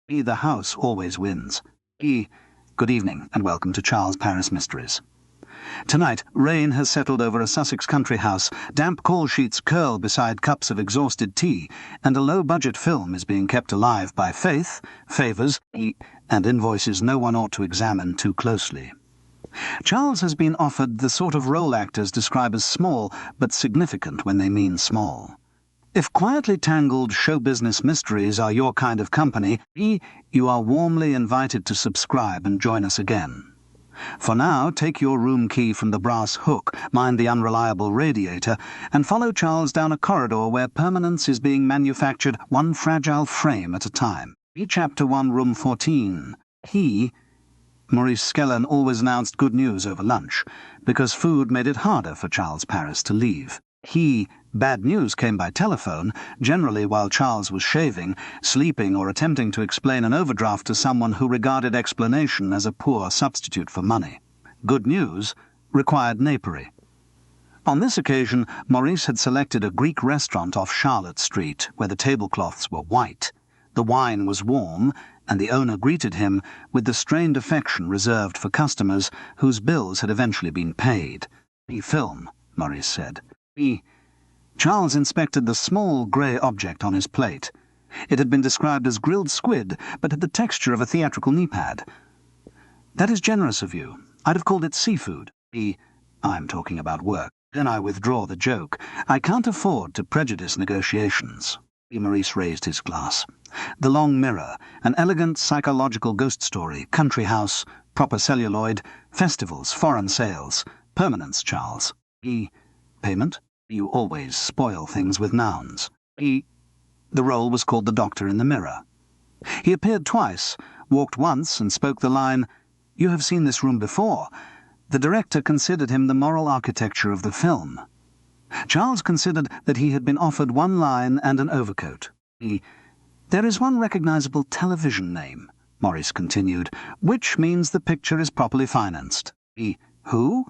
E. The house always wins. E. Good evening, and welcome to Charles Paris Mysteries. Tonight, rain has settled over a Sussex country house, damp call sheets curl beside cups of exhausted tea, and a low-budget film is being kept alive by faith, favours, and invoices no one ought to examine too closely. Charles has been offered the sort of role actors describe as small, but significant when they mean small. If quietly tangled show-business mysteries are your kind of company, you are warmly invited to subscribe and join us again. For now, take your room key from the brass hook, mind the unreliable radiator, and follow Charles down a corridor where permanence is being manufactured one fragile frame at a time. Chapter 1, Room 14. Maurice Skellen always announced good news over lunch, because food made it harder for Charles Paris to leave. Bad news came by telephone, generally while Charles was shaving, sleeping, or attempting to explain an overdraft to someone who regarded explanation as a poor substitute for money. Good news required napery. On this occasion, Maurice had selected a Greek restaurant off Charlotte Street, where the tablecloths were white. The wine was warm, and the owner greeted him with the strained affection reserved for customers whose bills had eventually been paid. Film, Maurice said. Charles inspected the small grey object on his plate. It had been described as grilled squid, but had the texture of a theatrical knee-pad. That is generous of you. I'd have called it seafood. I'm talking about work. Then I withdraw the joke. I can't afford to prejudice negotiations. Maurice raised his glass. The Long Mirror, an elegant psychological ghost story, country house, proper celluloid, festivals, foreign sales, permanence, Charles. Payment? You always spoil things with nouns. The role was called The Doctor in the Mirror. He appeared twice, walked once, and spoke the line, "You have seen this room before." The director considered him the moral architecture of the film. Charles considered that he had been offered one line and an overcoat. There is one recognizable television name, Maurice continued, which means the picture is properly financed. Who?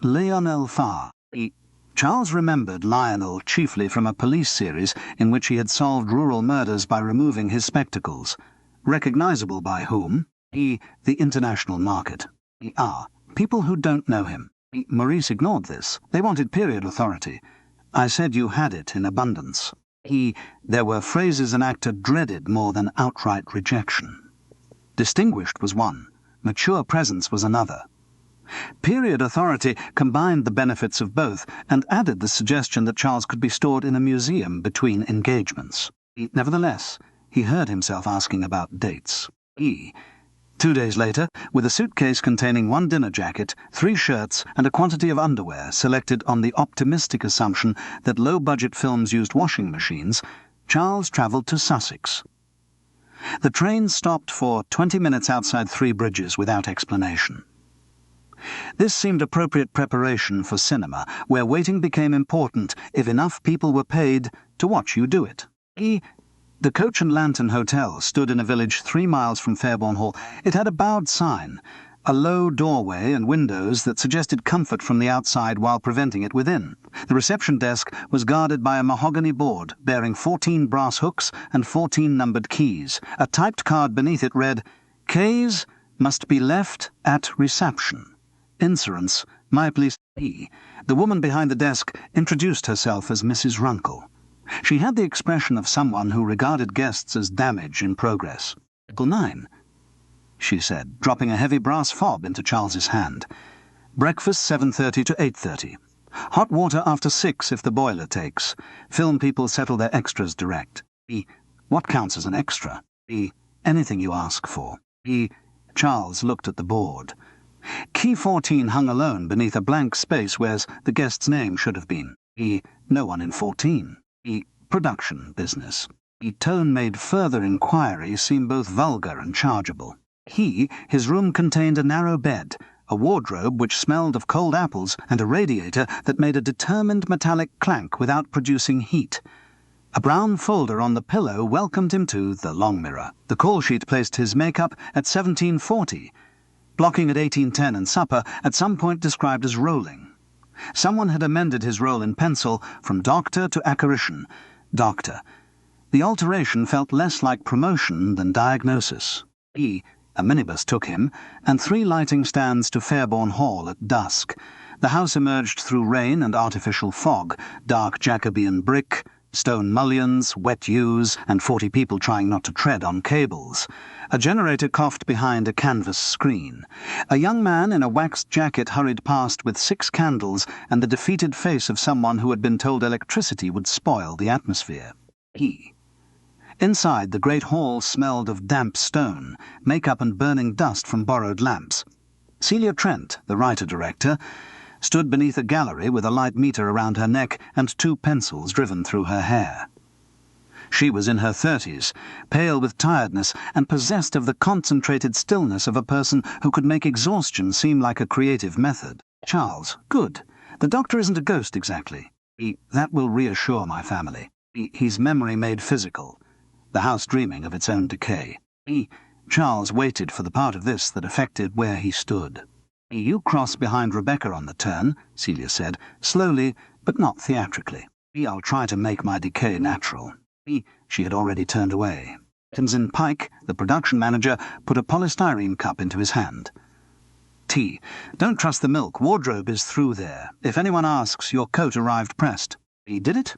Lionel Farr. Charles remembered Lionel chiefly from a police series in which he had solved rural murders by removing his spectacles. Recognizable by whom? The international market. People who don't know him. Maurice ignored this. They wanted period authority. I said you had it in abundance. There were phrases an actor dreaded more than outright rejection. Distinguished was one. Mature presence was another. Period authority combined the benefits of both and added the suggestion that Charles could be stored in a museum between engagements. Nevertheless, he heard himself asking about dates. 2 days later, with a suitcase containing one dinner jacket, 3 shirts, and a quantity of underwear selected on the optimistic assumption that low-budget films used washing machines, Charles travelled to Sussex. The train stopped for 20 minutes outside Three Bridges without explanation. This seemed appropriate preparation for cinema, where waiting became important if enough people were paid to watch you do it. The Coach and Lantern Hotel stood in a village 3 miles from Fairbourne Hall. It had a bowed sign, a low doorway and windows that suggested comfort from the outside while preventing it within. The reception desk was guarded by a mahogany board bearing 14 brass hooks and 14 numbered keys. A typed card beneath it read, "Keys must be left at reception. Insurance, my police." The woman behind the desk introduced herself as Mrs. Runkle. She had the expression of someone who regarded guests as damage in progress. "Article 9, she said, dropping a heavy brass fob into Charles's hand. "Breakfast 7:30 to 8:30. Hot water after 6 if the boiler takes. Film people settle their extras direct." What counts as an extra? Anything you ask for. Charles looked at the board. Key 14 hung alone beneath a blank space where the guest's name should have been. No one in 14. Production business. Tone made further inquiry seem both vulgar and chargeable. His room contained a narrow bed, a wardrobe which smelled of cold apples, and a radiator that made a determined metallic clank without producing heat. A brown folder on the pillow welcomed him to the Long Mirror. The call sheet placed his makeup at 17:40. Blocking at 18:10 and supper, at some point described as rolling. Someone had amended his role in pencil from doctor to apparition. Doctor. The alteration felt less like promotion than diagnosis. A minibus took him, and 3 lighting stands to Fairbourne Hall at dusk. The house emerged through rain and artificial fog, dark Jacobean brick, stone mullions, wet yews, and 40 people trying not to tread on cables. A generator coughed behind a canvas screen. A young man in a waxed jacket hurried past with 6 candles and the defeated face of someone who had been told electricity would spoil the atmosphere. Inside, the great hall smelled of damp stone, makeup and burning dust from borrowed lamps. Celia Trent, the writer-director, stood beneath a gallery with a light meter around her neck and 2 pencils driven through her hair. She was in her 30s, pale with tiredness and possessed of the concentrated stillness of a person who could make exhaustion seem like a creative method. Charles, good. The doctor isn't a ghost exactly. That will reassure my family. He's memory made physical. The house dreaming of its own decay. Charles waited for the part of this that affected where he stood. You cross behind Rebecca on the turn, Celia said, slowly but not theatrically. I'll try to make my decay natural. She had already turned away. Tamsin Pike, the production manager, put a polystyrene cup into his hand. Tea. Don't trust the milk. Wardrobe is through there. If anyone asks, your coat arrived pressed. Did it?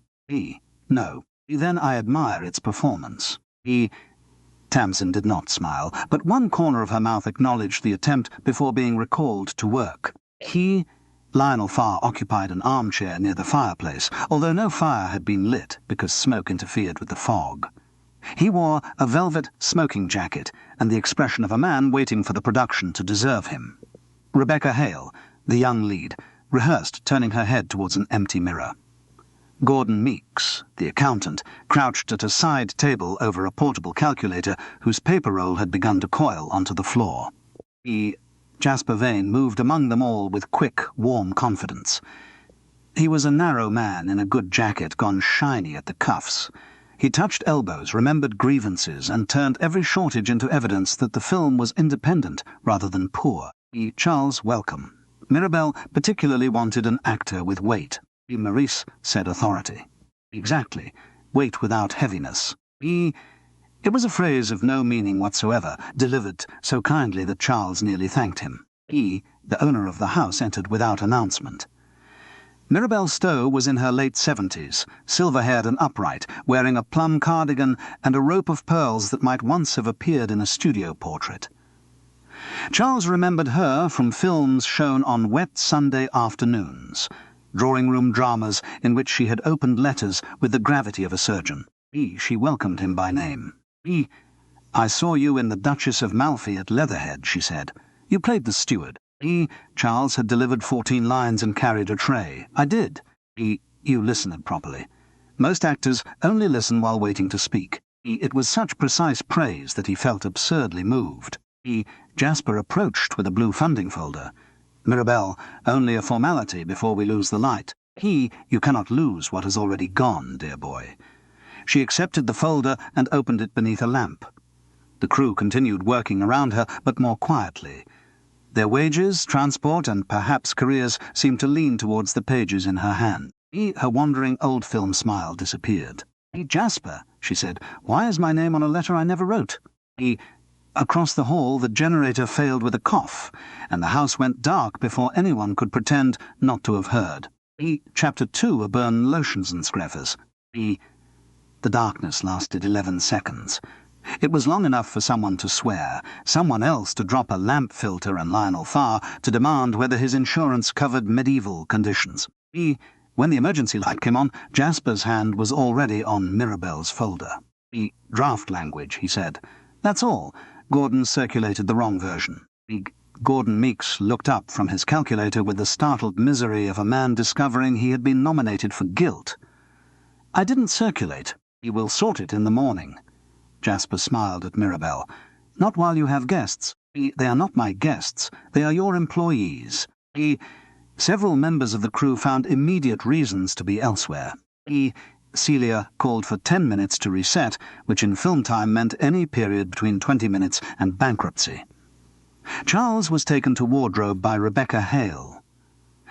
No. Then I admire its performance. Tamsin did not smile, but one corner of her mouth acknowledged the attempt before being recalled to work. Lionel Farr occupied an armchair near the fireplace, although no fire had been lit because smoke interfered with the fog. He wore a velvet smoking jacket and the expression of a man waiting for the production to deserve him. Rebecca Hale, the young lead, rehearsed, turning her head towards an empty mirror. Gordon Meeks, the accountant, crouched at a side table over a portable calculator whose paper roll had begun to coil onto the floor. Jasper Vane moved among them all with quick, warm confidence. He was a narrow man in a good jacket gone shiny at the cuffs. He touched elbows, remembered grievances, and turned every shortage into evidence that the film was independent rather than poor. Charles, welcome. Mirabel particularly wanted an actor with weight. Maurice said authority. Exactly. Weight without heaviness. It was a phrase of no meaning whatsoever, delivered so kindly that Charles nearly thanked him. The owner of the house, entered without announcement. Mirabel Stowe was in her late 70s, silver-haired and upright, wearing a plum cardigan and a rope of pearls that might once have appeared in a studio portrait. Charles remembered her from films shown on wet Sunday afternoons, drawing-room dramas in which she had opened letters with the gravity of a surgeon. She welcomed him by name. I saw you in The Duchess of Malfi at Leatherhead, she said. You played the steward. Charles had delivered 14 lines and carried a tray. I did. You listened properly. Most actors only listen while waiting to speak. It was such precise praise that he felt absurdly moved. Jasper approached with a blue funding folder. Mirabel, only a formality before we lose the light. You cannot lose what has already gone, dear boy. She accepted the folder and opened it beneath a lamp. The crew continued working around her, but more quietly. Their wages, transport, and perhaps careers seemed to lean towards the pages in her hand. Her wandering old film smile disappeared. Jasper, she said, why is my name on a letter I never wrote? Across the hall, the generator failed with a cough, and the house went dark before anyone could pretend not to have heard. Chapter 2, a burn lotions and screffers. The darkness lasted 11 seconds. It was long enough for someone to swear, someone else to drop a lamp filter, and Lionel Farr to demand whether his insurance covered medieval conditions. When the emergency light came on, Jasper's hand was already on Mirabel's folder. Draft language, he said. That's all. Gordon circulated the wrong version. Gordon Meeks looked up from his calculator with the startled misery of a man discovering he had been nominated for guilt. I didn't circulate. You will sort it in the morning. Jasper smiled at Mirabel. Not while you have guests. They are not my guests. They are your employees. Several members of the crew found immediate reasons to be elsewhere. Celia called for 10 minutes to reset, which in film time meant any period between 20 minutes and bankruptcy. Charles was taken to wardrobe by Rebecca Hale.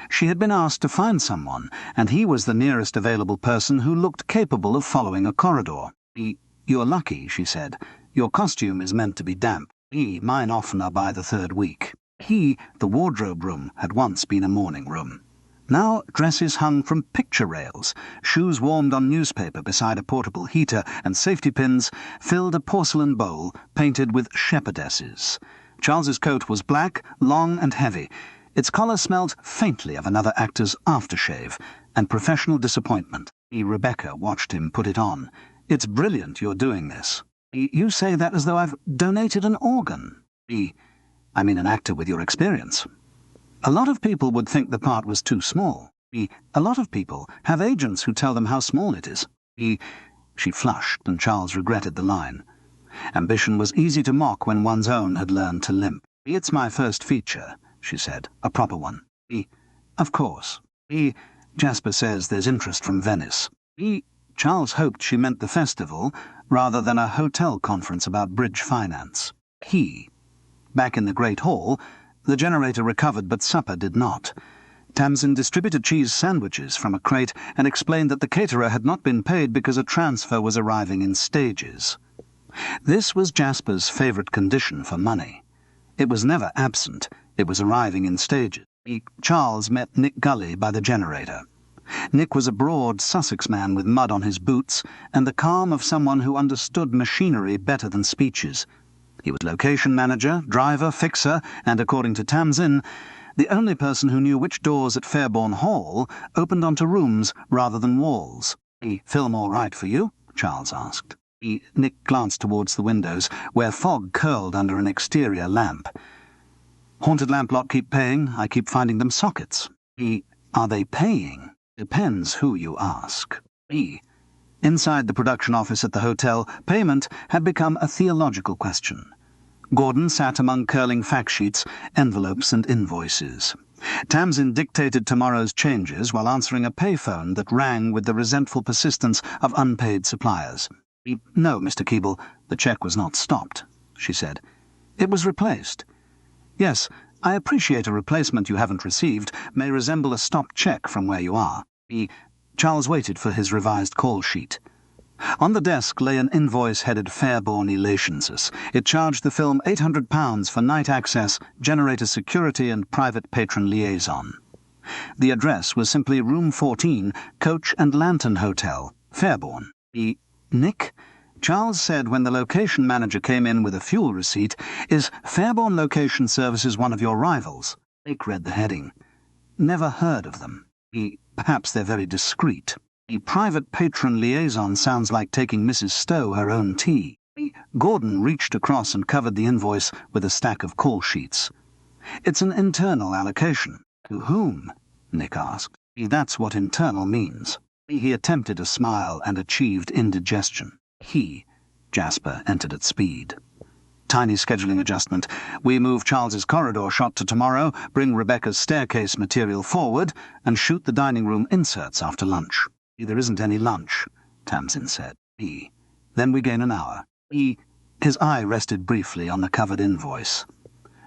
She had been asked to find someone, and he was the nearest available person who looked capable of following a corridor. You're lucky, she said. Your costume is meant to be damp. Mine often are by the third week. The wardrobe room, had once been a morning room. Now dresses hung from picture rails, shoes warmed on newspaper beside a portable heater, and safety pins filled a porcelain bowl painted with shepherdesses. Charles's coat was black, long and heavy. Its collar smelled faintly of another actor's aftershave and professional disappointment. Rebecca watched him put it on. It's brilliant you're doing this. You say that as though I've donated an organ. I mean an actor with your experience. A lot of people would think the part was too small. A lot of people have agents who tell them how small it is. She flushed, and Charles regretted the line. Ambition was easy to mock when one's own had learned to limp. It's my first feature, she said, a proper one. Of course. Jasper says there's interest from Venice. Charles hoped she meant the festival rather than a hotel conference about bridge finance. Back in the Great Hall, the generator recovered, but supper did not. Tamsin distributed cheese sandwiches from a crate and explained that the caterer had not been paid because a transfer was arriving in stages. This was Jasper's favourite condition for money. It was never absent, it was arriving in stages. Charles met Nick Gully by the generator. Nick was a broad Sussex man with mud on his boots and the calm of someone who understood machinery better than speeches. He was location manager, driver, fixer, and, according to Tamsin, the only person who knew which doors at Fairbourne Hall opened onto rooms rather than walls. Film all right for you? Charles asked. Nick glanced towards the windows, where fog curled under an exterior lamp. Haunted lamp lot keep paying. I keep finding them sockets. Are they paying? Depends who you ask. Inside the production office at the hotel, payment had become a theological question. Gordon sat among curling fact sheets, envelopes and invoices. Tamsin dictated tomorrow's changes while answering a payphone that rang with the resentful persistence of unpaid suppliers. No, Mr. Keeble, the cheque was not stopped, she said. It was replaced. Yes, I appreciate a replacement you haven't received may resemble a stopped cheque from where you are. Charles waited for his revised call sheet. On the desk lay an invoice headed Fairbourne Elationsus. It charged the film £800 for night access, generator security and private patron liaison. The address was simply Room 14, Coach and Lantern Hotel, Fairbourne. Nick? Charles said when the location manager came in with a fuel receipt, "Is Fairbourne Location Services one of your rivals?" Nick read the heading. Never heard of them. Perhaps they're very discreet. The private patron liaison sounds like taking Mrs. Stowe her own tea. Gordon reached across and covered the invoice with a stack of call sheets. It's an internal allocation. To whom? Nick asked. That's what internal means. He attempted a smile and achieved indigestion. Jasper entered at speed. Tiny scheduling adjustment. We move Charles's corridor shot to tomorrow, bring Rebecca's staircase material forward, and shoot the dining room inserts after lunch. There isn't any lunch, Tamsin said. Then we gain an hour. His eye rested briefly on the covered invoice.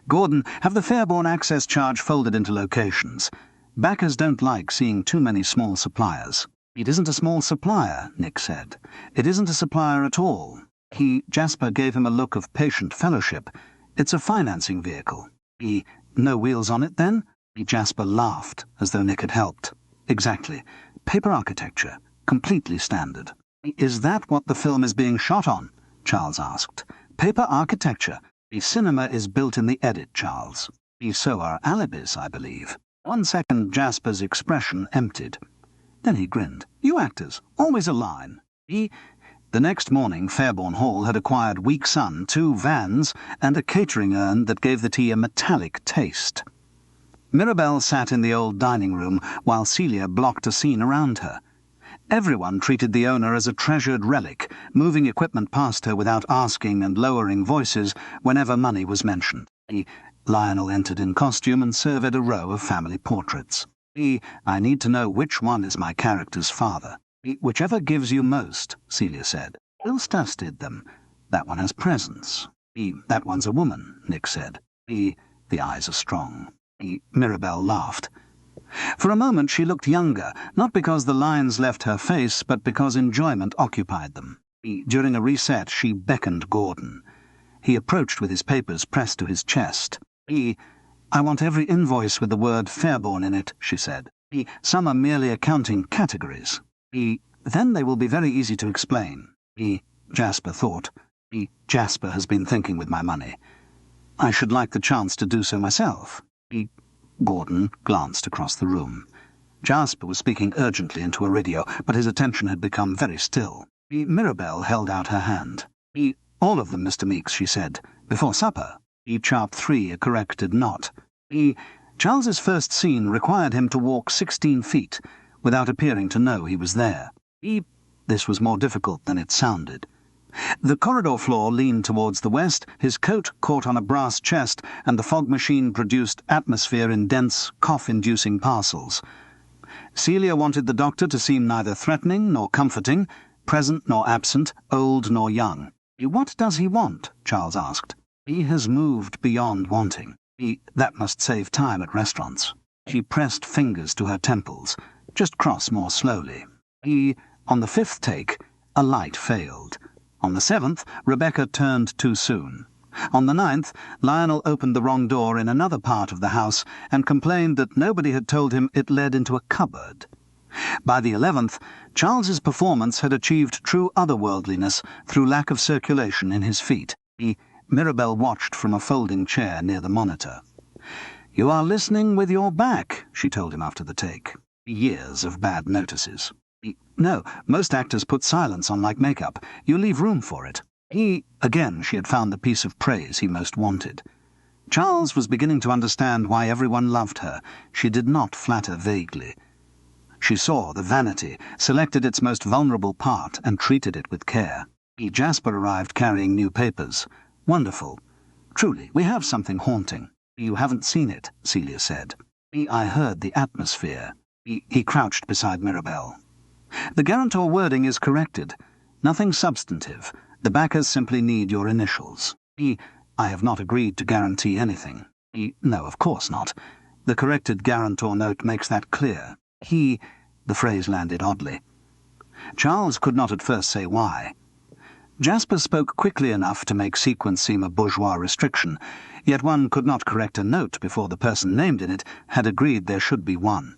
Gordon, have the Fairbourne access charge folded into locations. Backers don't like seeing too many small suppliers. It isn't a small supplier, Nick said. It isn't a supplier at all. Jasper gave him a look of patient fellowship. It's a financing vehicle. No wheels on it, then? Jasper laughed, as though Nick had helped. Exactly. Paper architecture. Completely standard. Is that what the film is being shot on? Charles asked. Paper architecture. The cinema is built in the edit, Charles. So are alibis, I believe. 1 second, Jasper's expression emptied. Then he grinned. You actors, always a line. The next morning, Fairbourne Hall had acquired weak sun, 2 vans, and a catering urn that gave the tea a metallic taste. Mirabel sat in the old dining room while Celia blocked a scene around her. Everyone treated the owner as a treasured relic, moving equipment past her without asking and lowering voices whenever money was mentioned. Lionel entered in costume and surveyed a row of family portraits. I need to know which one is my character's father. Whichever gives you most, Celia said. Ilstas did them. That one has presence. That one's a woman, Nick said. The eyes are strong. Mirabel laughed. For a moment she looked younger, not because the lines left her face, but because enjoyment occupied them. During a reset, she beckoned Gordon. He approached with his papers pressed to his chest. "I want every invoice with the word Fairbourne in it," she said. "Some are merely accounting categories. Then they will be very easy to explain." Jasper thought. "Jasper has been thinking with my money. I should like the chance to do so myself." Gordon glanced across the room. Jasper was speaking urgently into a radio, but his attention had become very still. Mirabel held out her hand. "All of them, Mr. Meeks," she said. "Before supper." Chart 3 a corrected not. Charles's first scene required him to walk 16 feet without appearing to know he was there. This was more difficult than it sounded. The corridor floor leaned towards the west, his coat caught on a brass chest, and the fog machine produced atmosphere in dense, cough-inducing parcels. Celia wanted the doctor to seem neither threatening nor comforting, present nor absent, old nor young. "What does he want?" Charles asked. "He has moved beyond wanting. That must save time at restaurants." She pressed fingers to her temples. "Just cross more slowly." On the 5th take, a light failed. On the 7th, Rebecca turned too soon. On the 9th, Lionel opened the wrong door in another part of the house and complained that nobody had told him it led into a cupboard. By the 11th, Charles's performance had achieved true otherworldliness through lack of circulation in his feet. Mirabel watched from a folding chair near the monitor. "You are listening with your back," she told him after the take. Years of bad notices. "No, most actors put silence on like makeup. You leave room for it." Again, she had found the piece of praise he most wanted. Charles was beginning to understand why everyone loved her. She did not flatter vaguely. She saw the vanity, selected its most vulnerable part, and treated it with care. Jasper arrived carrying new papers. "Wonderful. Truly, we have something haunting." "You haven't seen it," Celia said. "I heard the atmosphere." He crouched beside Mirabel. "The guarantor wording is corrected. Nothing substantive. The backers simply need your initials." "I have not agreed to guarantee anything." "No, of course not. The corrected guarantor note makes that clear." The phrase landed oddly. Charles could not at first say why. Jasper spoke quickly enough to make sequence seem a bourgeois restriction, yet one could not correct a note before the person named in it had agreed there should be one.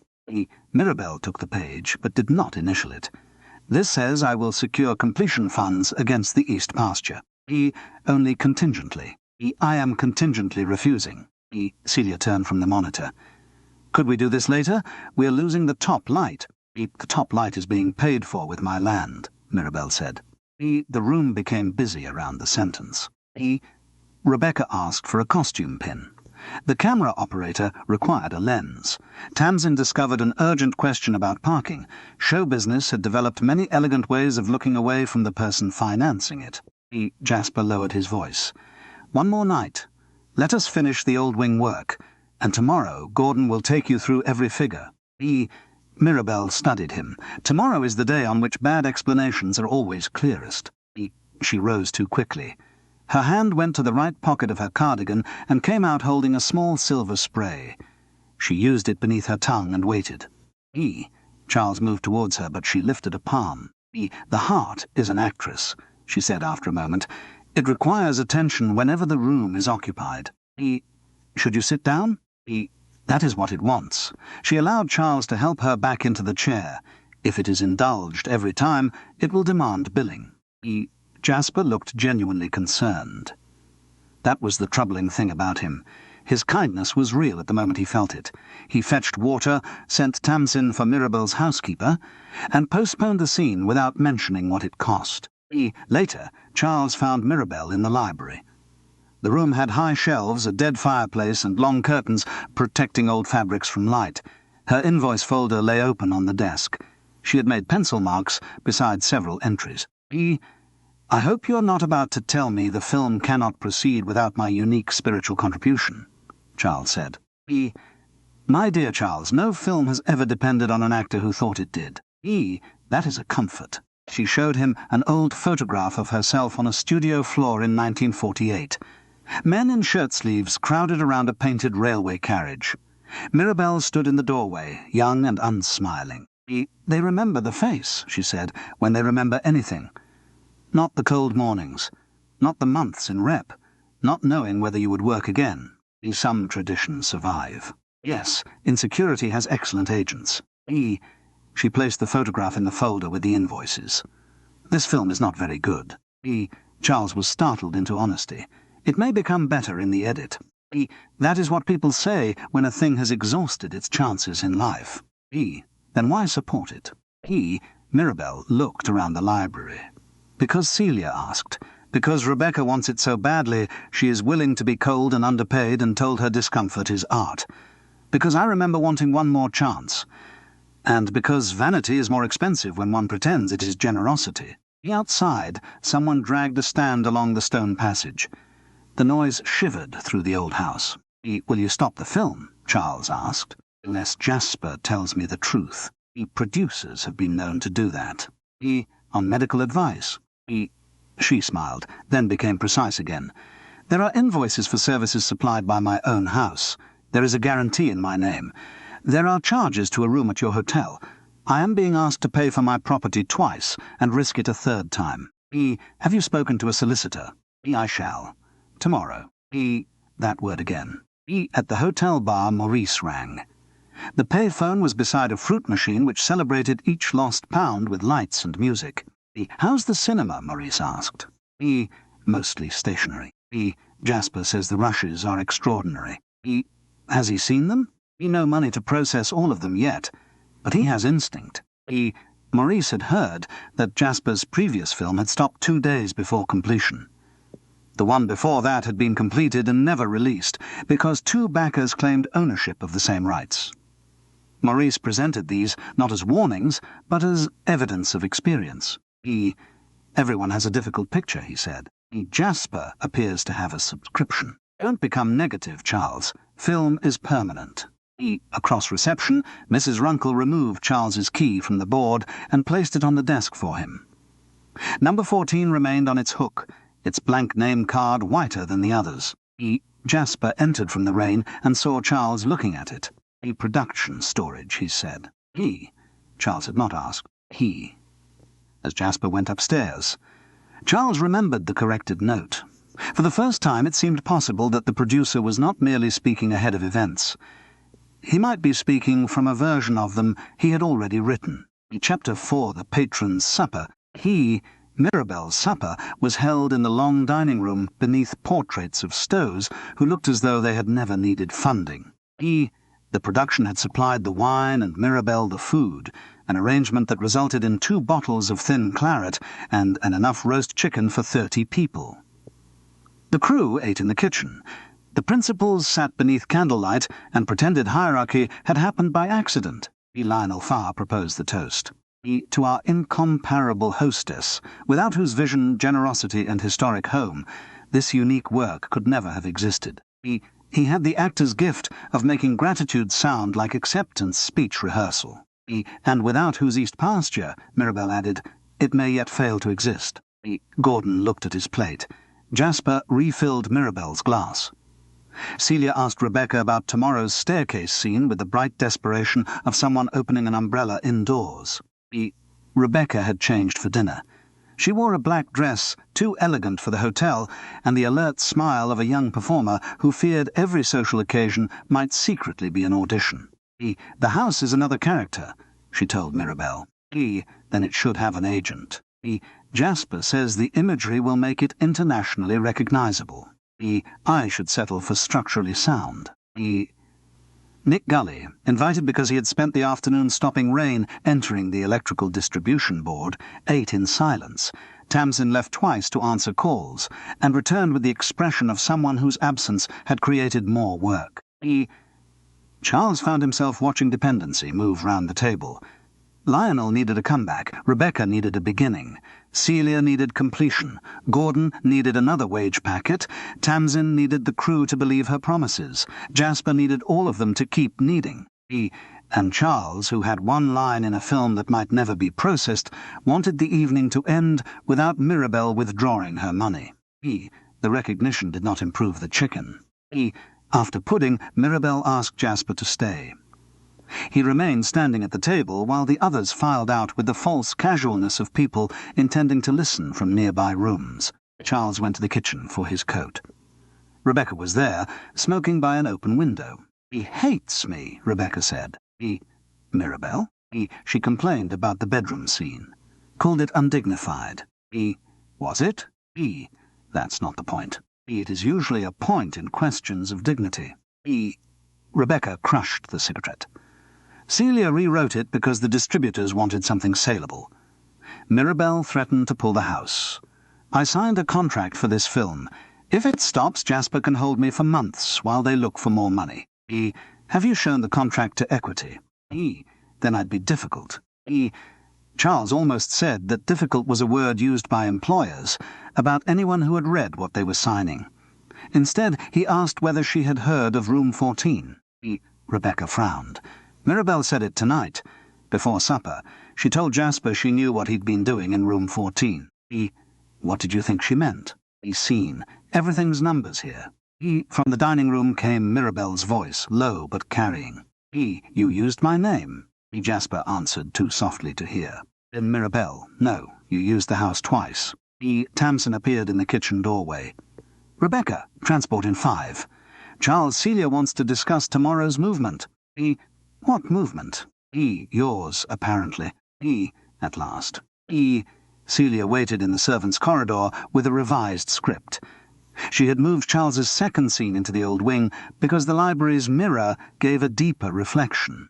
Mirabel took the page, but did not initial it. "This says I will secure completion funds against the East pasture." Only contingently." "I am contingently refusing." Celia turned from the monitor. "Could we do this later? We are losing the top light." "The top light is being paid for with my land," Mirabel said. The room became busy around the sentence. Rebecca asked for a costume pin. The camera operator required a lens. Tamsin discovered an urgent question about parking. Showbusiness had developed many elegant ways of looking away from the person financing it. Jasper lowered his voice. "One more night. Let us finish the Old Wing work, and tomorrow Gordon will take you through every figure." Mirabel studied him. "Tomorrow is the day on which bad explanations are always clearest." She rose too quickly. Her hand went to the right pocket of her cardigan and came out holding a small silver spray. She used it beneath her tongue and waited. Charles moved towards her, but she lifted a palm. "The heart is an actress," she said after a moment. "It requires attention whenever the room is occupied." "Should you sit down?" "That is what it wants." She allowed Charles to help her back into the chair. "If it is indulged every time, it will demand billing." Jasper looked genuinely concerned. That was the troubling thing about him. His kindness was real at the moment he felt it. He fetched water, sent Tamsin for Mirabel's housekeeper, and postponed the scene without mentioning what it cost. Later, Charles found Mirabel in the library. The room had high shelves, a dead fireplace, and long curtains protecting old fabrics from light. Her invoice folder lay open on the desk. She had made pencil marks beside several entries. "I hope you're not about to tell me the film cannot proceed without my unique spiritual contribution," Charles said. "My dear Charles, no film has ever depended on an actor who thought it did. That is a comfort." She showed him an old photograph of herself on a studio floor in 1948. Men in shirt-sleeves crowded around a painted railway carriage. Mirabel stood in the doorway, young and unsmiling. "They remember the face," she said, "when they remember anything." Not the cold mornings. Not the months in rep. Not knowing whether you would work again. Some traditions survive. Yes, insecurity has excellent agents. E. She placed the photograph in the folder with the invoices. This film is not very good. E. Charles was startled into honesty. It may become better in the edit. E. That is what people say when a thing has exhausted its chances in life. E. Then why support it? E. Mirabel looked around the library. Because Celia asked. Because Rebecca wants it so badly, she is willing to be cold and underpaid and told her discomfort is art. Because I remember wanting one more chance. And because vanity is more expensive when one pretends it is generosity. Outside, someone dragged a stand along the stone passage. The noise shivered through the old house. Will you stop the film? Charles asked. Unless Jasper tells me the truth. Producers have been known to do that. On medical advice. She smiled, then became precise again. There are invoices for services supplied by my own house. There is a guarantee in my name. There are charges to a room at your hotel. I am being asked to pay for my property twice and risk it a third time. Have you spoken to a solicitor? I shall. Tomorrow. That word again. At the hotel bar, Maurice rang. The payphone was beside a fruit machine which celebrated each lost pound with lights and music. How's the cinema? Maurice asked. Mostly stationary. Jasper says the rushes are extraordinary. Has he seen them? No money to process all of them yet, but he has instinct. Maurice had heard that Jasper's previous film had stopped 2 days before completion. The one before that had been completed and never released, because 2 backers claimed ownership of the same rights. Maurice presented these not as warnings, but as evidence of experience. Everyone has a difficult picture, he said. Jasper appears to have a subscription. Don't become negative, Charles. Film is permanent. Across reception, Mrs. Runkle removed Charles's key from the board and placed it on the desk for him. Number 14 remained on its hook, its blank name card whiter than the others. Jasper entered from the rain and saw Charles looking at it. Production storage, he said. Charles had not asked. As Jasper went upstairs. Charles remembered the corrected note. For the first time it seemed possible that the producer was not merely speaking ahead of events. He might be speaking from a version of them he had already written. Chapter 4, The Patron's Supper. Mirabel's supper, was held in the long dining room beneath portraits of Stows who looked as though they had never needed funding. The production had supplied the wine and Mirabel the food, an arrangement that resulted in 2 bottles of thin claret and enough roast chicken for 30 people. The crew ate in the kitchen. The principals sat beneath candlelight, and pretended hierarchy had happened by accident. Lionel Farr proposed the toast. To our incomparable hostess, without whose vision, generosity, and historic home, this unique work could never have existed. He had the actor's gift of making gratitude sound like acceptance speech rehearsal. And without whose east pasture, Mirabel added, it may yet fail to exist. Gordon looked at his plate. Jasper refilled Mirabel's glass. Celia asked Rebecca about tomorrow's staircase scene with the bright desperation of someone opening an umbrella indoors. Rebecca had changed for dinner. She wore a black dress, too elegant for the hotel, and the alert smile of a young performer who feared every social occasion might secretly be an audition. The house is another character, she told Mirabel. Then it should have an agent. Jasper says the imagery will make it internationally recognizable. I should settle for structurally sound. Nick Gully, invited because he had spent the afternoon stopping rain entering the electrical distribution board, ate in silence. Tamsin left twice to answer calls, and returned with the expression of someone whose absence had created more work. Charles found himself watching dependency move round the table. Lionel needed a comeback, Rebecca needed a beginning, Celia needed completion, Gordon needed another wage packet, Tamsin needed the crew to believe her promises, Jasper needed all of them to keep needing. And Charles, who had one line in a film that might never be processed, wanted the evening to end without Mirabel withdrawing her money. The recognition did not improve the chicken. After pudding, Mirabel asked Jasper to stay. He remained standing at the table while the others filed out with the false casualness of people intending to listen from nearby rooms. Charles went to the kitchen for his coat. Rebecca was there, smoking by an open window. "He hates me," Rebecca said. Mirabel? She complained about the bedroom scene. Called it undignified. Was it? That's not the point. It is usually a point in questions of dignity. Rebecca crushed the cigarette. Celia rewrote it because the distributors wanted something saleable. Mirabel threatened to pull the house. "I signed a contract for this film. If it stops, Jasper can hold me for months while they look for more money. Have you shown the contract to Equity? Then I'd be difficult. Charles almost said that difficult was a word used by employers about anyone who had read what they were signing. Instead, he asked whether she had heard of Room 14. Rebecca frowned. Mirabel said it tonight. Before supper, she told Jasper she knew what he'd been doing in Room 14. What did you think she meant? Scene. Everything's numbers here. From the dining room came Mirabel's voice, low but carrying. You used my name. Jasper answered too softly to hear. Then Mirabel, no, you used the house twice. Tamsin appeared in the kitchen doorway. Rebecca, transport in 5. Charles, Celia wants to discuss tomorrow's movement. What movement? Yours, apparently. At last. Celia waited in the servants' corridor with a revised script. She had moved Charles's second scene into the old wing because the library's mirror gave a deeper reflection.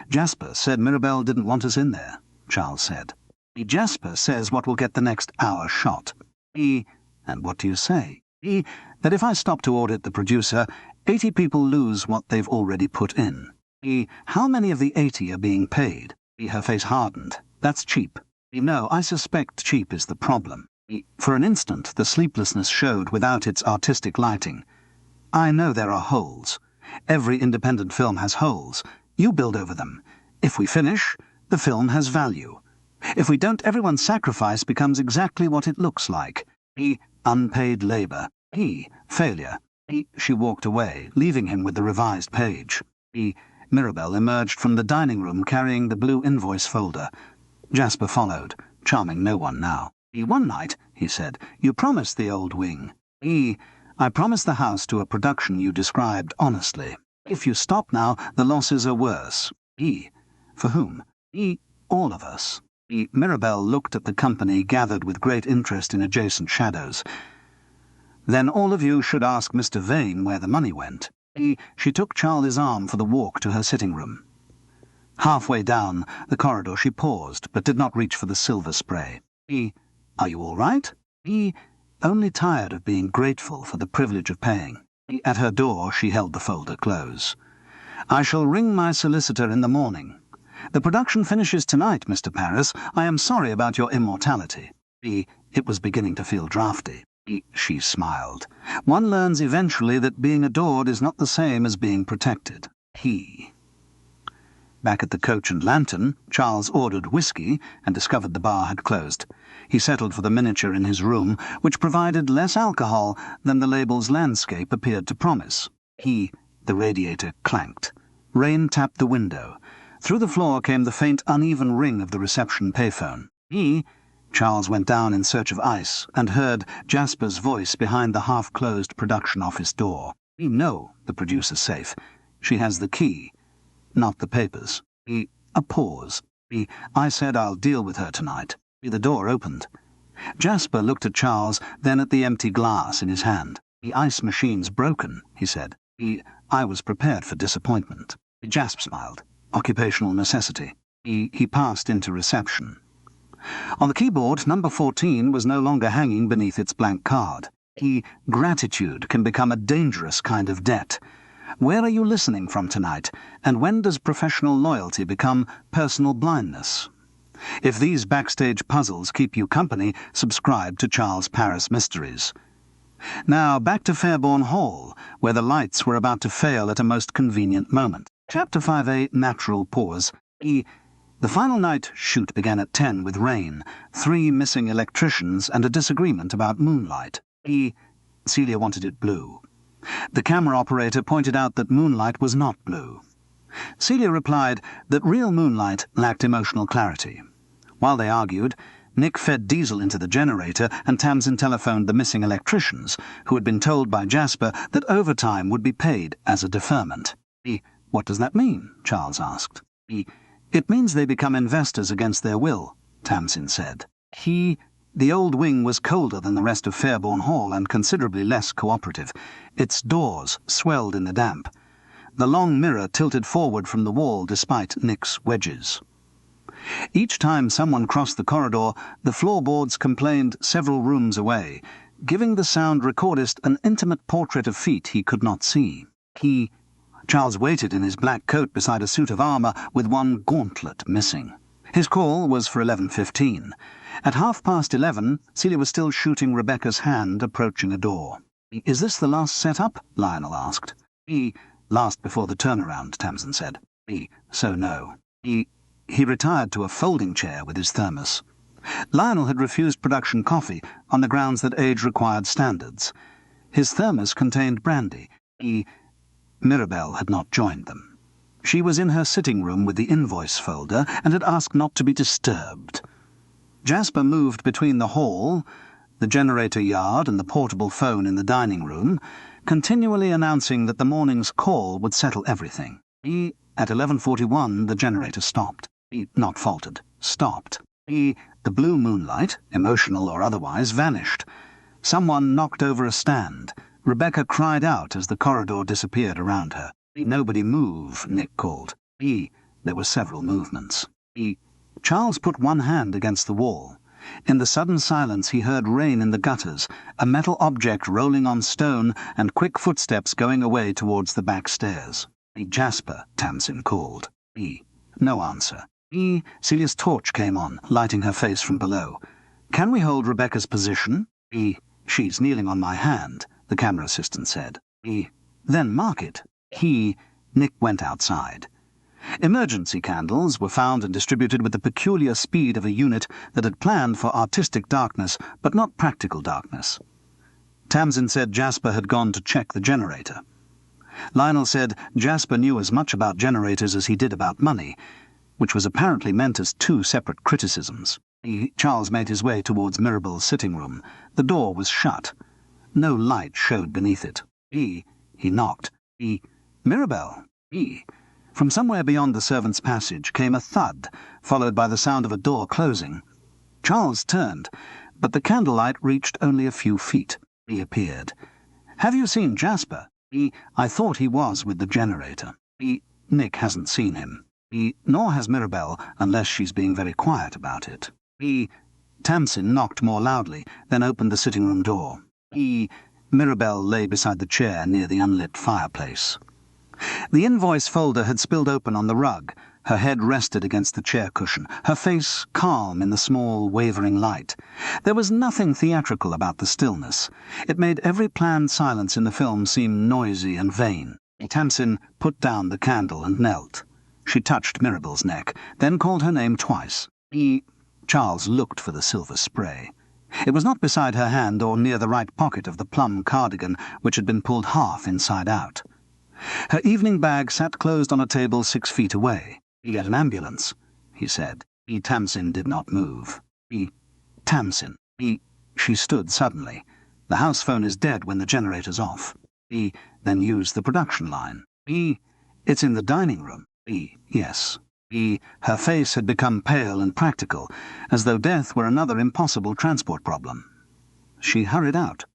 Jasper said Mirabel didn't want us in there, Charles said. Jasper says what will get the next hour shot. And what do you say? That if I stop to audit the producer, 80 people lose what they've already put in. How many of the 80 are being paid? Her face hardened. That's cheap. No, I suspect cheap is the problem. For an instant, the sleeplessness showed without its artistic lighting. I know there are holes. Every independent film has holes. You build over them. If we finish, the film has value. If we don't, everyone's sacrifice becomes exactly what it looks like. Unpaid labour. Failure. She walked away, leaving him with the revised page. Mirabel emerged from the dining room carrying the blue invoice folder. Jasper followed, charming no one now. One night, he said, you promised the old wing. I promised the house to a production you described honestly. If you stop now, the losses are worse. For whom? All of us. Mirabel looked at the company gathered with great interest in adjacent shadows. Then all of you should ask Mr. Vane where the money went. She took Charlie's arm for the walk to her sitting room. Halfway down the corridor she paused, but did not reach for the silver spray. Are you all right? Only tired of being grateful for the privilege of paying. At her door she held the folder close. I shall ring my solicitor in the morning. The production finishes tonight, Mr. Paris. I am sorry about your immortality. It was beginning to feel drafty. She smiled. One learns eventually that being adored is not the same as being protected. Back at the Coach and Lantern, Charles ordered whiskey and discovered the bar had closed. He settled for the miniature in his room, which provided less alcohol than the label's landscape appeared to promise. The radiator clanked. Rain tapped the window. Through the floor came the faint, uneven ring of the reception payphone. Charles went down in search of ice and heard Jasper's voice behind the half-closed production office door. No, the producer's safe. She has the key. Not the papers. A pause. I said I'll deal with her tonight. The door opened. Jasper looked at Charles, then at the empty glass in his hand. The ice machine's broken, he said. I was prepared for disappointment. Jasper smiled. Occupational necessity. He passed into reception. On the keyboard, number 14 was no longer hanging beneath its blank card. Gratitude can become a dangerous kind of debt. Where are you listening from tonight, and when does professional loyalty become personal blindness? If these backstage puzzles keep you company, subscribe to Charles Paris Mysteries. Now back to Fairbourne Hall, where the lights were about to fail at a most convenient moment. Chapter 5A, Natural Pause. The final night shoot began at 10 with rain, 3 missing electricians, and a disagreement about moonlight. Celia wanted it blue. The camera operator pointed out that moonlight was not blue. Celia replied that real moonlight lacked emotional clarity. While they argued, Nick fed diesel into the generator and Tamsin telephoned the missing electricians, who had been told by Jasper that overtime would be paid as a deferment. "What does that mean?" Charles asked. "It means they become investors against their will," Tamsin said. The old wing was colder than the rest of Fairbourne Hall and considerably less cooperative. Its doors swelled in the damp. The long mirror tilted forward from the wall despite Nick's wedges. Each time someone crossed the corridor, the floorboards complained several rooms away, giving the sound recordist an intimate portrait of feet he could not see. Charles waited in his black coat beside a suit of armour with one gauntlet missing. His call was for 11:15. At 11:30, Celia was still shooting Rebecca's hand, approaching a door. "Is this the last set-up?" Lionel asked. "Last before the turnaround," Tamsin said. "So no." He retired to a folding chair with his thermos. Lionel had refused production coffee on the grounds that age required standards. His thermos contained brandy. Mirabel had not joined them. She was in her sitting room with the invoice folder and had asked not to be disturbed. Jasper moved between the hall, the generator yard and the portable phone in the dining room, continually announcing that the morning's call would settle everything. At 11:41 the generator stopped. Not faltered, stopped. The blue moonlight, emotional or otherwise, vanished. Someone knocked over a stand. Rebecca cried out as the corridor disappeared around her. "Nobody move," Nick called. There were several movements. Charles put one hand against the wall. In the sudden silence he heard rain in the gutters, a metal object rolling on stone, and quick footsteps going away towards the back stairs. "Jasper," Tamsin called. No answer. Celia's torch came on, lighting her face from below. "Can we hold Rebecca's position?" "She's kneeling on my hand," the camera assistant said. "Then mark it." Nick went outside. Emergency candles were found and distributed with the peculiar speed of a unit that had planned for artistic darkness, but not practical darkness. Tamsin said Jasper had gone to check the generator. Lionel said Jasper knew as much about generators as he did about money, which was apparently meant as two separate criticisms. Charles made his way towards Mirabel's sitting room. The door was shut. No light showed beneath it. He knocked. "Mirabel." From somewhere beyond the servants' passage came a thud, followed by the sound of a door closing. Charles turned, but the candlelight reached only a few feet. He appeared. "Have you seen Jasper?" "I thought he was with the generator." "Nick hasn't seen him." "Nor has Mirabel, unless she's being very quiet about it." Tamsin knocked more loudly, then opened the sitting-room door. Mirabel lay beside the chair near the unlit fireplace. The invoice folder had spilled open on the rug. Her head rested against the chair cushion, her face calm in the small, wavering light. There was nothing theatrical about the stillness. It made every planned silence in the film seem noisy and vain. Tamsin put down the candle and knelt. She touched Mirabel's neck, then called her name twice. Charles looked for the silver spray. It was not beside her hand or near the right pocket of the plum cardigan, which had been pulled half inside out. Her evening bag sat closed on a table 6 feet away. "Get an ambulance," he said. Tamsin did not move. Tamsin. She stood suddenly. "The house phone is dead when the generator's off." Then used the production line. "It's in the dining room." "Yes." Her face had become pale and practical, as though death were another impossible transport problem. She hurried out.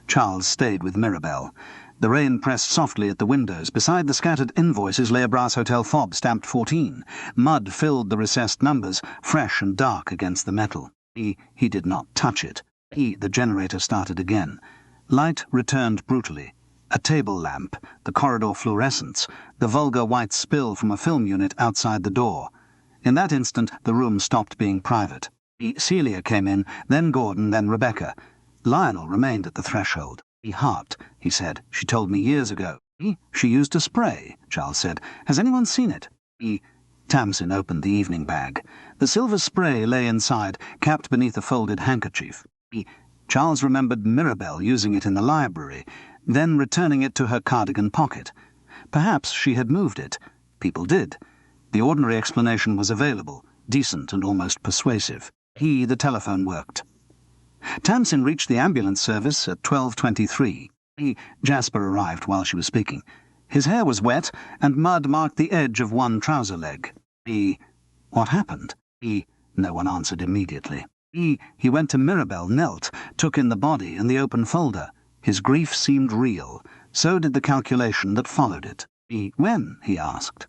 Charles stayed with Mirabel. The rain pressed softly at the windows. Beside the scattered invoices lay a brass hotel fob stamped 14. Mud filled the recessed numbers, fresh and dark against the metal. He did not touch it. The generator started again. Light returned brutally. A table lamp, the corridor fluorescents, the vulgar white spill from a film unit outside the door. In that instant, the room stopped being private. Celia came in, then Gordon, then Rebecca. Lionel remained at the threshold. "Heart," he said. "She told me years ago." "She used a spray," Charles said. "Has anyone seen it?" Tamsin opened the evening bag. The silver spray lay inside, capped beneath a folded handkerchief. Charles remembered Mirabel using it in the library, then returning it to her cardigan pocket. Perhaps she had moved it. People did. The ordinary explanation was available, decent and almost persuasive. The telephone worked. Tamsin reached the ambulance service at 12:23. Jasper arrived while she was speaking. His hair was wet, and mud marked the edge of one trouser leg. What happened? No one answered immediately. He went to Mirabel, knelt, took in the body and the open folder. His grief seemed real. So did the calculation that followed it. When? He asked.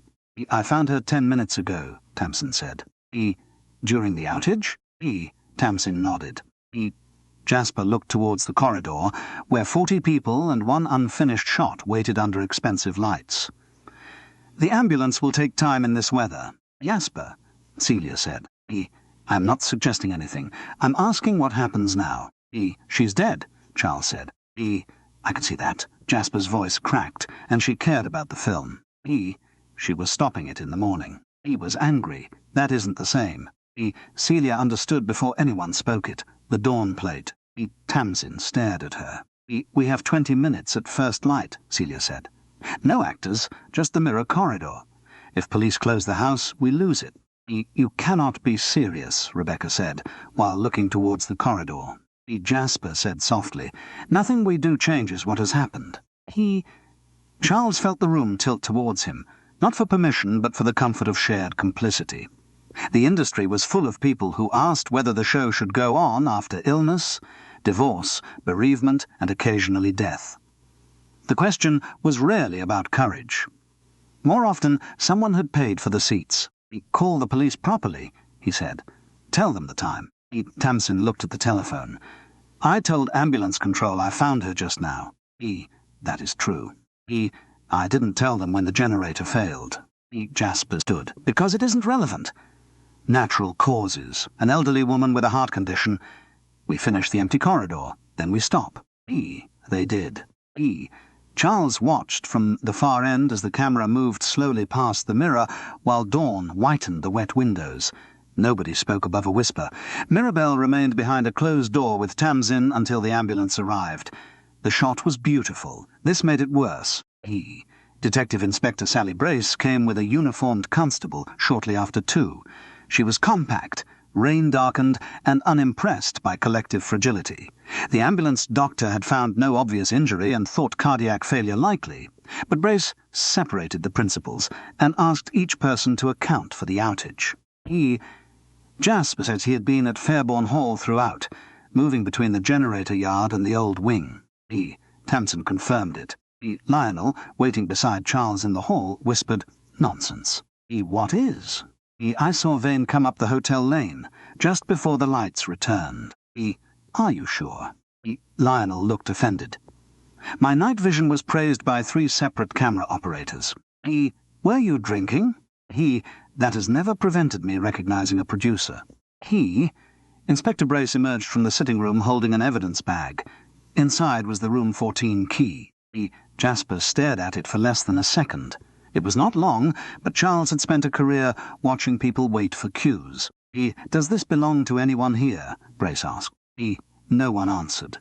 I found her 10 minutes ago, Tamsin said. During the outage? Tamsin nodded. Jasper looked towards the corridor, where 40 people and one unfinished shot waited under expensive lights. The ambulance will take time in this weather. Jasper, Celia said. I'm not suggesting anything. I'm asking what happens now. She's dead, Charles said. I can see that. Jasper's voice cracked, and she cared about the film. She was stopping it in the morning. He was angry. That isn't the same. Celia understood before anyone spoke it. The dawn plate. Tamsin stared at her. We have 20 minutes at first light, Celia said. No actors, just the mirror corridor. If police close the house, we lose it. You cannot be serious, Rebecca said, while looking towards the corridor. Jasper said softly, Nothing we do changes what has happened. Charles felt the room tilt towards him, not for permission, but for the comfort of shared complicity. The industry was full of people who asked whether the show should go on after illness, divorce, bereavement, and occasionally death. The question was rarely about courage. More often, someone had paid for the seats. Call the police properly, he said. Tell them the time. Tamsin looked at the telephone. I told ambulance control I found her just now. That is true. I didn't tell them when the generator failed. Jasper stood. Because it isn't relevant. Natural causes. An elderly woman with a heart condition. We finish the empty corridor. Then we stop. They did. Charles watched from the far end as the camera moved slowly past the mirror, while dawn whitened the wet windows. Nobody spoke above a whisper. Mirabel remained behind a closed door with Tamsin until the ambulance arrived. The shot was beautiful. This made it worse. Detective Inspector Sally Brace came with a uniformed constable shortly after 2. She was compact, rain-darkened, and unimpressed by collective fragility. The ambulance doctor had found no obvious injury and thought cardiac failure likely, but Brace separated the principals and asked each person to account for the outage. Jasper said he had been at Fairbourne Hall throughout, moving between the generator yard and the old wing. Tamsin confirmed it. Lionel, waiting beside Charles in the hall, whispered, Nonsense. What is? I saw Vane come up the hotel lane, just before the lights returned. Are you sure? Lionel looked offended. My night vision was praised by 3 separate camera operators. Were you drinking? That has never prevented me recognizing a producer. Inspector Brace emerged from the sitting room holding an evidence bag. Inside was the room 14 key. Jasper stared at it for less than a second. It was not long, but Charles had spent a career watching people wait for cues. Does this belong to anyone here? Brace asked. No one answered.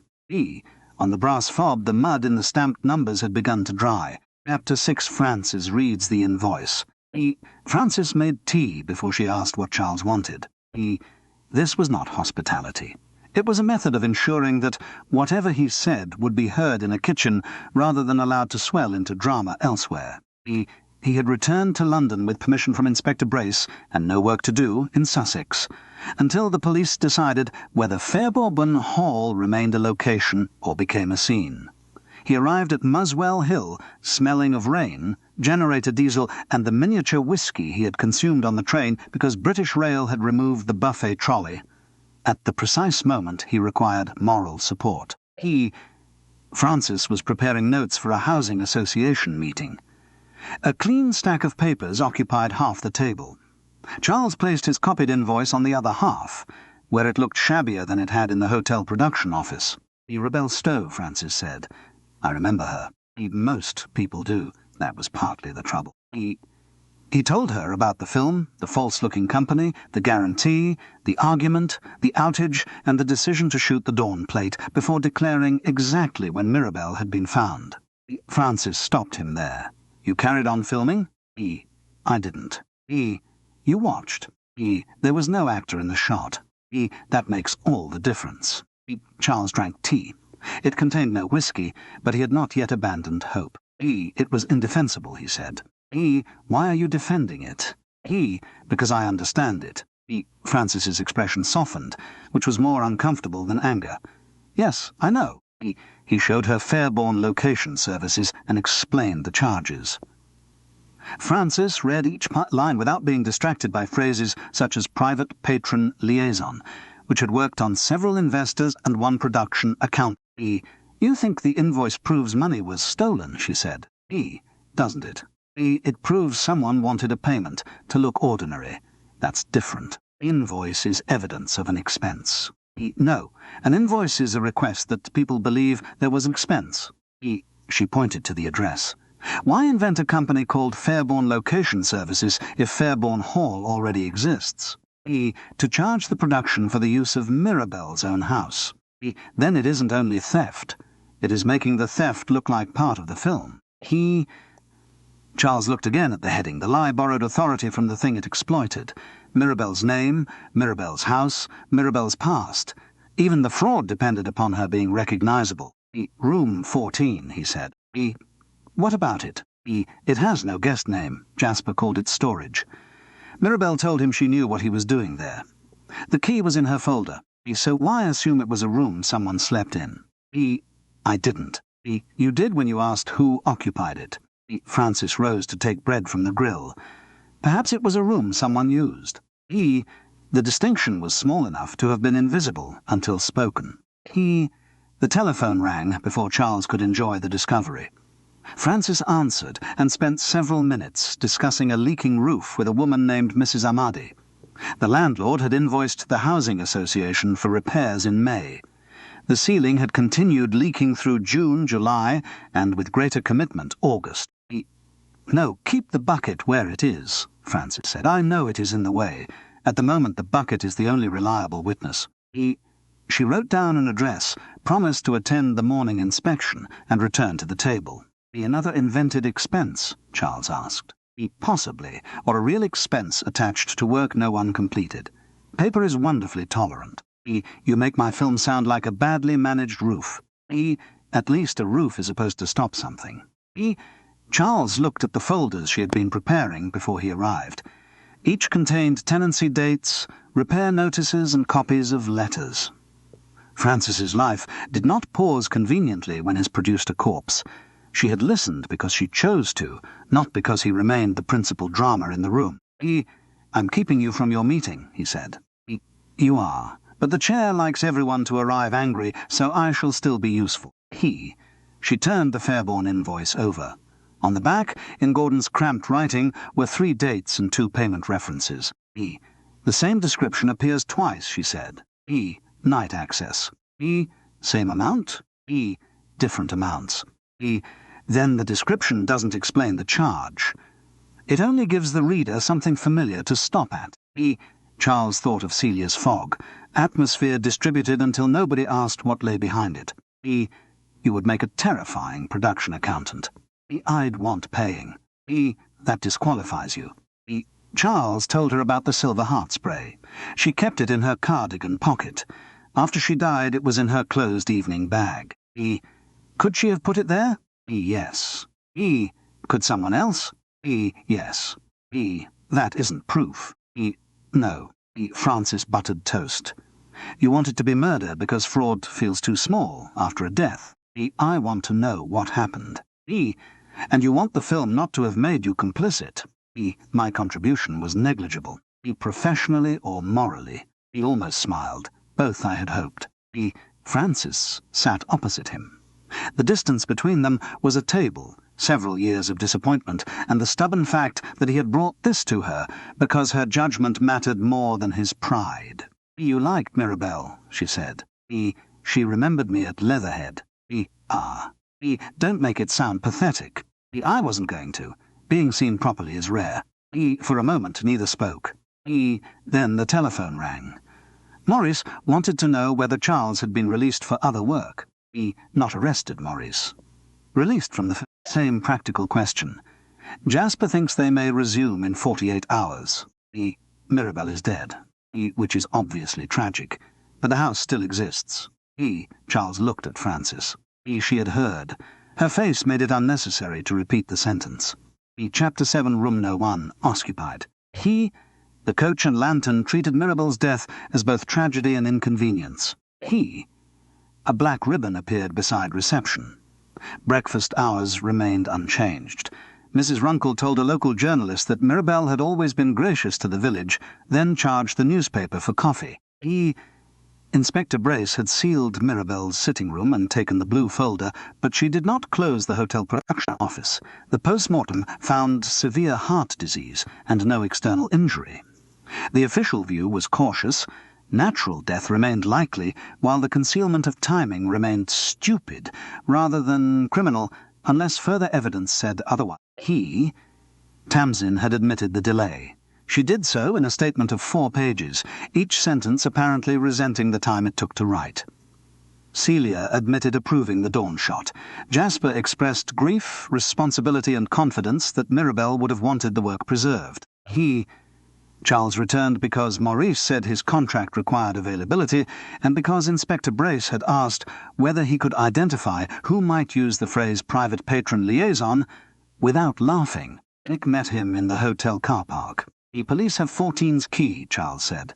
On the brass fob, the mud in the stamped numbers had begun to dry. Chapter 6 Francis reads the invoice. Francis made tea before she asked what Charles wanted. This was not hospitality. It was a method of ensuring that whatever he said would be heard in a kitchen rather than allowed to swell into drama elsewhere. He had returned to London with permission from Inspector Brace and no work to do in Sussex, until the police decided whether Fairbourne Hall remained a location or became a scene. He arrived at Muswell Hill, smelling of rain, generator diesel, and the miniature whiskey he had consumed on the train because British Rail had removed the buffet trolley. At the precise moment he required moral support. Francis was preparing notes for a housing association meeting. A clean stack of papers occupied half the table. Charles placed his copied invoice on the other half, where it looked shabbier than it had in the hotel production office. Mirabel Stowe, Francis said. I remember her. Most people do. That was partly the trouble. He told her about the film, the false-looking company, the guarantee, the argument, the outage, and the decision to shoot the dawn plate before declaring exactly when Mirabel had been found. Francis stopped him there. You carried on filming? E. I didn't. E. You watched? E. There was no actor in the shot. E. That makes all the difference. E. Charles drank tea. It contained no whiskey, but he had not yet abandoned hope. E. It was indefensible, he said. E. Why are you defending it? E. Because I understand it. E. Francis's expression softened, which was more uncomfortable than anger. Yes, I know. E. He showed her Fairbourne location services and explained the charges. Francis read each line without being distracted by phrases such as private patron liaison, which had worked on several investors and one production account. E. You think the invoice proves money was stolen, she said. E. Doesn't it? E. It proves someone wanted a payment to look ordinary. That's different. Invoice is evidence of an expense. E. No, an invoice is a request that people believe there was an expense. E. She pointed to the address. Why invent a company called Fairbourne Location Services if Fairbourne Hall already exists? E. To charge the production for the use of Mirabel's own house. E. Then it isn't only theft. It is making the theft look like part of the film. Charles looked again at the heading. The lie borrowed authority from the thing it exploited. Mirabel's name, Mirabel's house, Mirabel's past. Even the fraud depended upon her being recognizable. E. Room 14, he said. E. What about it? E. It has no guest name. Jasper called it storage. Mirabel told him she knew what he was doing there. The key was in her folder. E. So why assume it was a room someone slept in? E. I didn't. E. You did when you asked who occupied it. E. Francis rose to take bread from the grill. Perhaps it was a room someone used. E. The distinction was small enough to have been invisible until spoken. E. The telephone rang before Charles could enjoy the discovery. Francis answered and spent several minutes discussing a leaking roof with a woman named Mrs. Amadi. The landlord had invoiced the Housing Association for repairs in May. The ceiling had continued leaking through June, July, and with greater commitment, August. No, keep the bucket where it is, Francis said. I know it is in the way. At the moment, the bucket is the only reliable witness. She wrote down an address, promised to attend the morning inspection, and return to the table. Another invented expense? Charles asked. Possibly, or a real expense attached to work no one completed. Paper is wonderfully tolerant. You make my film sound like a badly managed roof. At least a roof is supposed to stop something. Charles looked at the folders she had been preparing before he arrived. Each contained tenancy dates, repair notices, and copies of letters. Francis's life did not pause conveniently when he produced a corpse. She had listened because she chose to, not because he remained the principal drama in the room. I'm keeping you from your meeting, he said. You are, but the chair likes everyone to arrive angry, so I shall still be useful. She turned the Fairbourne invoice over. On the back, in Gordon's cramped writing, were 3 dates and 2 payment references. The same description appears twice, she said. Night access. Same amount. Different amounts. Then the description doesn't explain the charge. It only gives the reader something familiar to stop at. Charles thought of Celia's fog, atmosphere distributed until nobody asked what lay behind it. You would make a terrifying production accountant. I'd want paying. That disqualifies you. Charles told her about the silver heart spray. She kept it in her cardigan pocket. After she died, it was in her closed evening bag. Could she have put it there? Yes. Could someone else? Yes. That isn't proof. No. Francis buttered toast. You want it to be murder because fraud feels too small after a death. I want to know what happened. And you want the film not to have made you complicit. My contribution was negligible. Professionally or morally. He almost smiled. Both I had hoped. Francis sat opposite him. The distance between them was a table, several years of disappointment, and the stubborn fact that he had brought this to her because her judgment mattered more than his pride. You liked Mirabel, she said. She remembered me at Leatherhead. Don't make it sound pathetic. I wasn't going to. Being seen properly is rare. For a moment, neither spoke. Then the telephone rang. Maurice wanted to know whether Charles had been released for other work. Not arrested, Maurice. Released from the same practical question. Jasper thinks they may resume in 48 hours. Mirabel is dead, which is obviously tragic, but the house still exists. Charles looked at Frances. She had heard. Her face made it unnecessary to repeat the sentence. Chapter 7, Room No. 1, occupied. The coach and lantern, treated Mirabel's death as both tragedy and inconvenience. A black ribbon appeared beside reception. Breakfast hours remained unchanged. Mrs. Runkle told a local journalist that Mirabel had always been gracious to the village, then charged the newspaper for coffee. Inspector Brace had sealed Mirabel's sitting room and taken the blue folder, but she did not close the hotel production office. The post-mortem found severe heart disease and no external injury. The official view was cautious. Natural death remained likely, while the concealment of timing remained stupid rather than criminal, unless further evidence said otherwise. Tamsin had admitted the delay. She did so in a statement of 4 pages, each sentence apparently resenting the time it took to write. Celia admitted approving the dawn shot. Jasper expressed grief, responsibility, and confidence that Mirabel would have wanted the work preserved. Charles returned because Maurice said his contract required availability, and because Inspector Brace had asked whether he could identify who might use the phrase private patron liaison without laughing. Nick met him in the hotel car park. The police have 14's key, Charles said.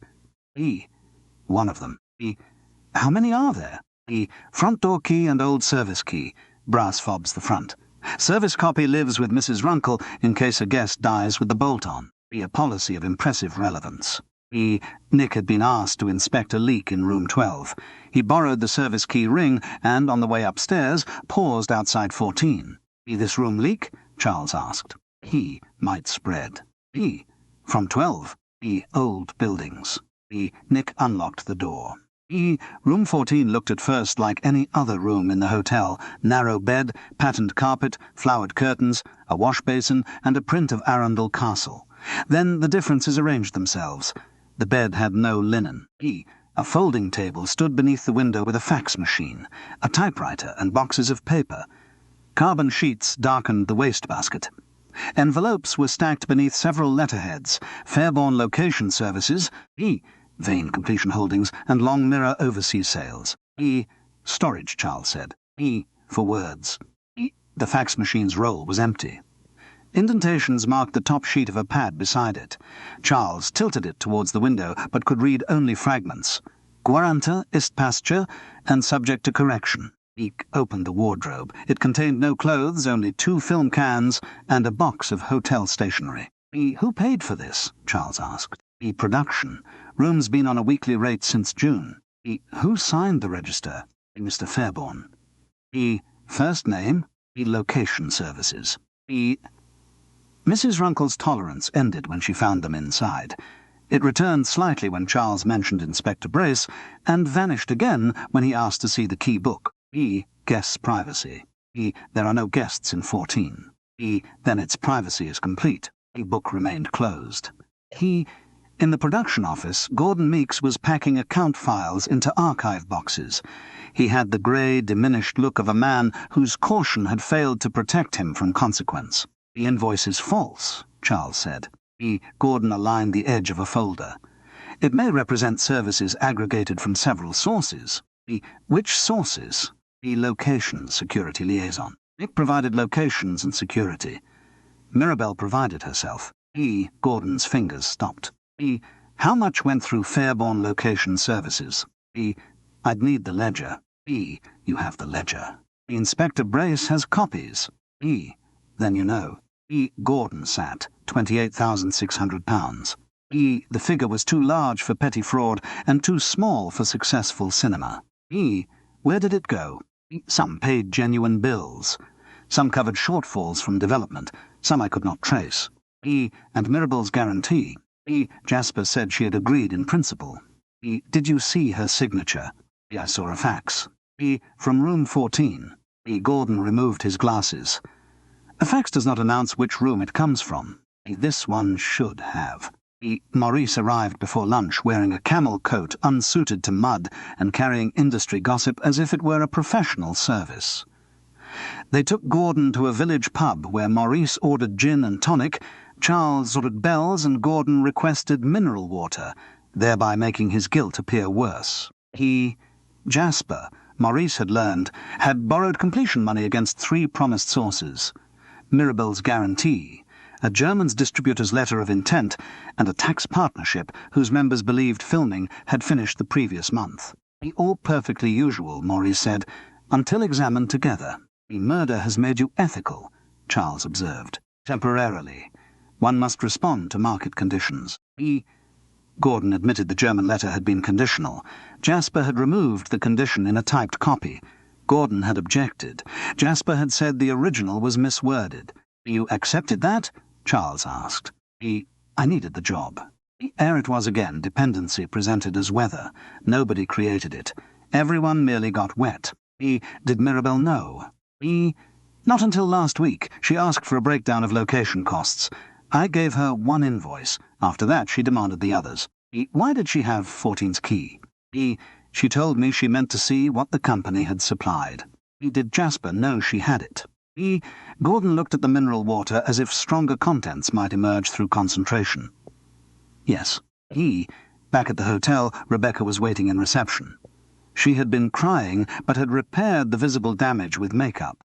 One of them. How many are there? The front door key and old service key. Brass fobs the front. Service copy lives with Mrs. Runkle in case a guest dies with the bolt on. A policy of impressive relevance. Nick had been asked to inspect a leak in room 12. He borrowed the service key ring and, on the way upstairs, paused outside 14. This room leak? Charles asked. He might spread. From 12. Old buildings. Nick unlocked the door. Room 14 looked at first like any other room in the hotel. Narrow bed, patterned carpet, flowered curtains, a wash basin, and a print of Arundel Castle. Then the differences arranged themselves. The bed had no linen. A folding table stood beneath the window with a fax machine, a typewriter, and boxes of paper. Carbon sheets darkened the wastebasket. Envelopes were stacked beneath several letterheads: Fairbourne Location Services, Vane Completion Holdings, and Long Mirror Overseas Sales. Storage, Charles said. For words. The fax machine's roll was empty. Indentations marked the top sheet of a pad beside it. Charles tilted it towards the window, but could read only fragments. Guaranta, ist pasture, and subject to correction. He opened the wardrobe. It contained no clothes, only 2 film cans, and a box of hotel stationery. Who paid for this? Charles asked. Production. Room's been on a weekly rate since June. Who signed the register? Mr. Fairbourne. First name? Location Services. Mrs. Runkle's tolerance ended when she found them inside. It returned slightly when Charles mentioned Inspector Brace, and vanished again when he asked to see the key book. Guest's privacy. There are no guests in 14. Then its privacy is complete. The book remained closed. In the production office, Gordon Meeks was packing account files into archive boxes. He had the grey, diminished look of a man whose caution had failed to protect him from consequence. The invoice is false, Charles said. Gordon aligned the edge of a folder. It may represent services aggregated from several sources. Which sources? Location security liaison. Nick provided locations and security. Mirabel provided herself. Gordon's fingers stopped. How much went through Fairbourne Location Services? I'd need the ledger. You have the ledger. Inspector Brace has copies. Then you know. Gordon sat, £28,600. The figure was too large for petty fraud and too small for successful cinema. Where did it go? Some paid genuine bills. Some covered shortfalls from development. Some I could not trace. And Mirabel's guarantee. Jasper said she had agreed in principle. Did you see her signature? I saw a fax. From room 14. Gordon removed his glasses. A fax does not announce which room it comes from. This one should have. Maurice arrived before lunch wearing a camel coat unsuited to mud and carrying industry gossip as if it were a professional service. They took Gordon to a village pub where Maurice ordered gin and tonic, Charles ordered bells, and Gordon requested mineral water, thereby making his guilt appear worse. Jasper, Maurice had learned, had borrowed completion money against 3 promised sources: Mirabel's guarantee, a German's distributor's letter of intent, and a tax partnership whose members believed filming had finished the previous month. All perfectly usual, Maurice said, until examined together. The murder has made you ethical, Charles observed. Temporarily. One must respond to market conditions. Gordon admitted the German letter had been conditional. Jasper had removed the condition in a typed copy. Gordon had objected. Jasper had said the original was misworded. You accepted that? Charles asked. I needed the job. Ere it was again, dependency presented as weather. Nobody created it. Everyone merely got wet. Did Mirabel know? Not until last week. She asked for a breakdown of location costs. I gave her 1 invoice. After that, she demanded the others. Why did she have 14's key? She told me she meant to see what the company had supplied. Did Jasper know she had it? Gordon looked at the mineral water as if stronger contents might emerge through concentration. Yes. Back at the hotel, Rebecca was waiting in reception. She had been crying, but had repaired the visible damage with makeup.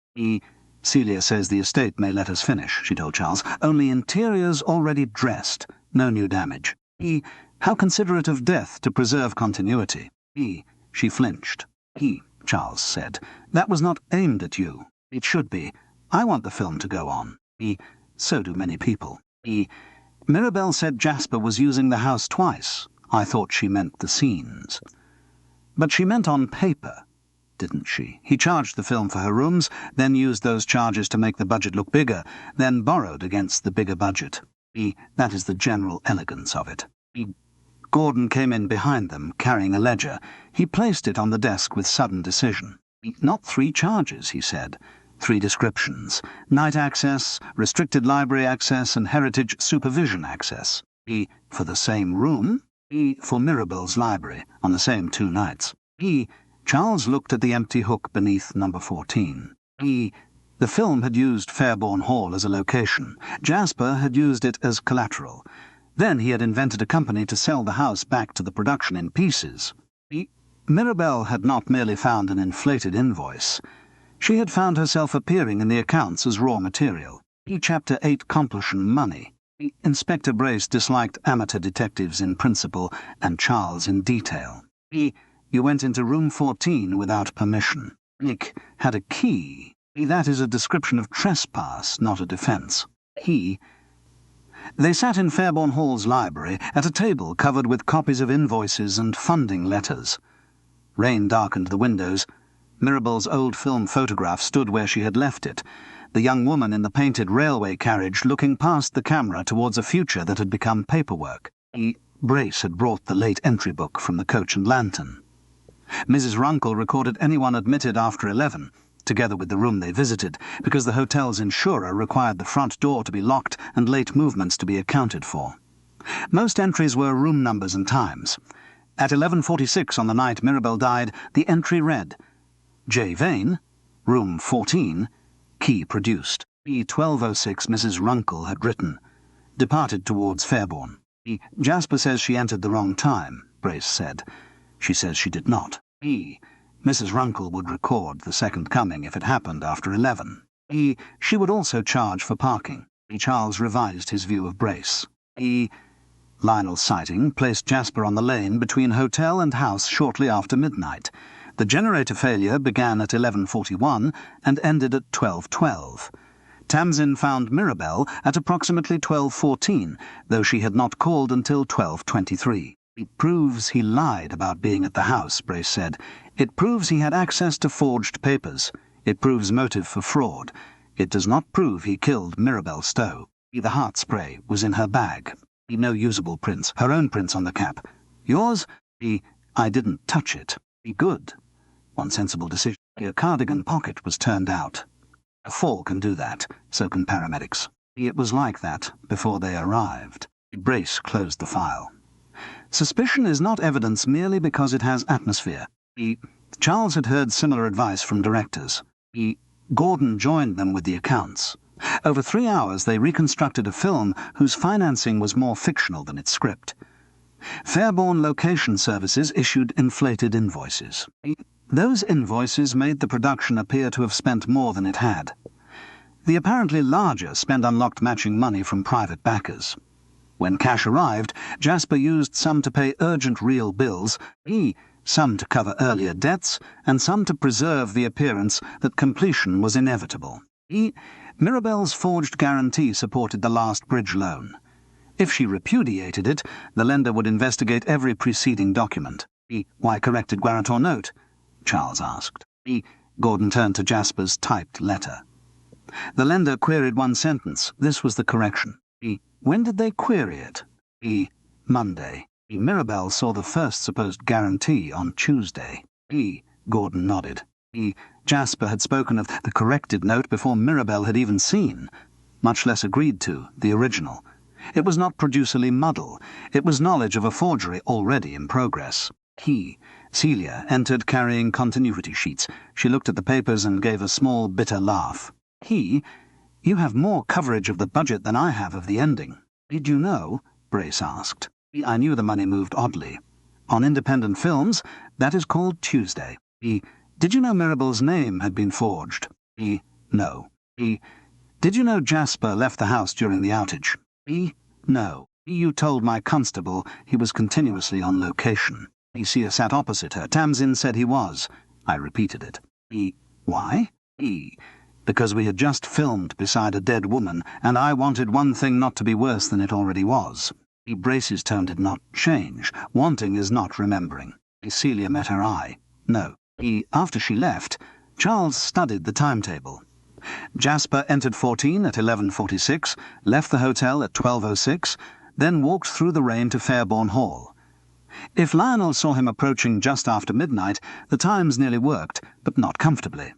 Celia says the estate may let us finish, she told Charles. Only interiors already dressed. No new damage. How considerate of death to preserve continuity. She flinched. Charles said. That was not aimed at you. It should be. I want the film to go on. So do many people. Mirabel said Jasper was using the house twice. I thought she meant the scenes. But she meant on paper, didn't she? He charged the film for her rooms, then used those charges to make the budget look bigger, then borrowed against the bigger budget. That is the general elegance of it. Gordon came in behind them, carrying a ledger. He placed it on the desk with sudden decision. Not 3 charges, he said. 3 descriptions. Night access, restricted library access, and heritage supervision access. For the same room? For Mirabel's library, on the same 2 nights. Charles looked at the empty hook beneath number 14. The film had used Fairbourne Hall as a location. Jasper had used it as collateral. Then he had invented a company to sell the house back to the production in pieces. Mirabel had not merely found an inflated invoice. She had found herself appearing in the accounts as raw material. Chapter 8 compulsion money. Inspector Brace disliked amateur detectives in principle and Charles in detail. You went into room 14 without permission. Nick had a key. That is a description of trespass, not a defence. They sat in Fairbourne Hall's library at a table covered with copies of invoices and funding letters. Rain darkened the windows. Mirabel's old film photograph stood where she had left it, the young woman in the painted railway carriage looking past the camera towards a future that had become paperwork. Brace had brought the late entry book from the Coach and Lantern. Mrs. Runkle recorded anyone admitted after 11, together with the room they visited, because the hotel's insurer required the front door to be locked and late movements to be accounted for. Most entries were room numbers and times. At 11:46 on the night Mirabel died, the entry read, J. Vane, room 14, key produced. 12:06 Mrs. Runkle had written. Departed towards Fairbourne. Jasper says she entered the wrong time, Brace said. She says she did not. Mrs. Runkle would record the second coming if it happened after 11. She would also charge for parking. Charles revised his view of Brace. Lionel's sighting placed Jasper on the lane between hotel and house shortly after midnight. The generator failure began at 11:41 and ended at 12:12. Tamsin found Mirabel at approximately 12:14, though she had not called until 12:23. It proves he lied about being at the house, Brace said. It proves he had access to forged papers. It proves motive for fraud. It does not prove he killed Mirabel Stowe. The heart spray was in her bag. No usable prints. Her own prints on the cap. Yours? I didn't touch it. Good. One sensible decision. Your cardigan pocket was turned out. A fall can do that. So can paramedics. It was like that before they arrived. Brace closed the file. Suspicion is not evidence merely because it has atmosphere. Charles had heard similar advice from directors. Gordon joined them with the accounts. Over 3 hours they reconstructed a film whose financing was more fictional than its script. Fairbourne Location Services issued inflated invoices. Those invoices made the production appear to have spent more than it had. The apparently larger spend unlocked matching money from private backers. When cash arrived, Jasper used some to pay urgent real bills, some to cover earlier debts, and some to preserve the appearance that completion was inevitable. Mirabel's forged guarantee supported the last bridge loan. If she repudiated it, the lender would investigate every preceding document. Why corrected guarantor note? Charles asked. Gordon turned to Jasper's typed letter. The lender queried one sentence. This was the correction. When did they query it? Monday. Mirabel saw the first supposed guarantee on Tuesday. Gordon nodded. Jasper had spoken of the corrected note before Mirabel had even seen, much less agreed to, the original. It was not producerly muddle. It was knowledge of a forgery already in progress. Celia entered carrying continuity sheets. She looked at the papers and gave a small, bitter laugh. You have more coverage of the budget than I have of the ending. Did you know? Brace asked. I knew the money moved oddly. On independent films, that is called Tuesday. Did you know Mirabel's name had been forged? No. Did you know Jasper left the house during the outage? No. You told my constable he was continuously on location. Celia sat opposite her. Tamsin said he was. I repeated it. Why? Because we had just filmed beside a dead woman, and I wanted one thing not to be worse than it already was. Brace's tone did not change. Wanting is not remembering. Celia met her eye. No. After she left, Charles studied the timetable. Jasper entered 14 at 11:46, left the hotel at 12:06, then walked through the rain to Fairbourne Hall. If Lionel saw him approaching just after midnight, the times nearly worked, but not comfortably.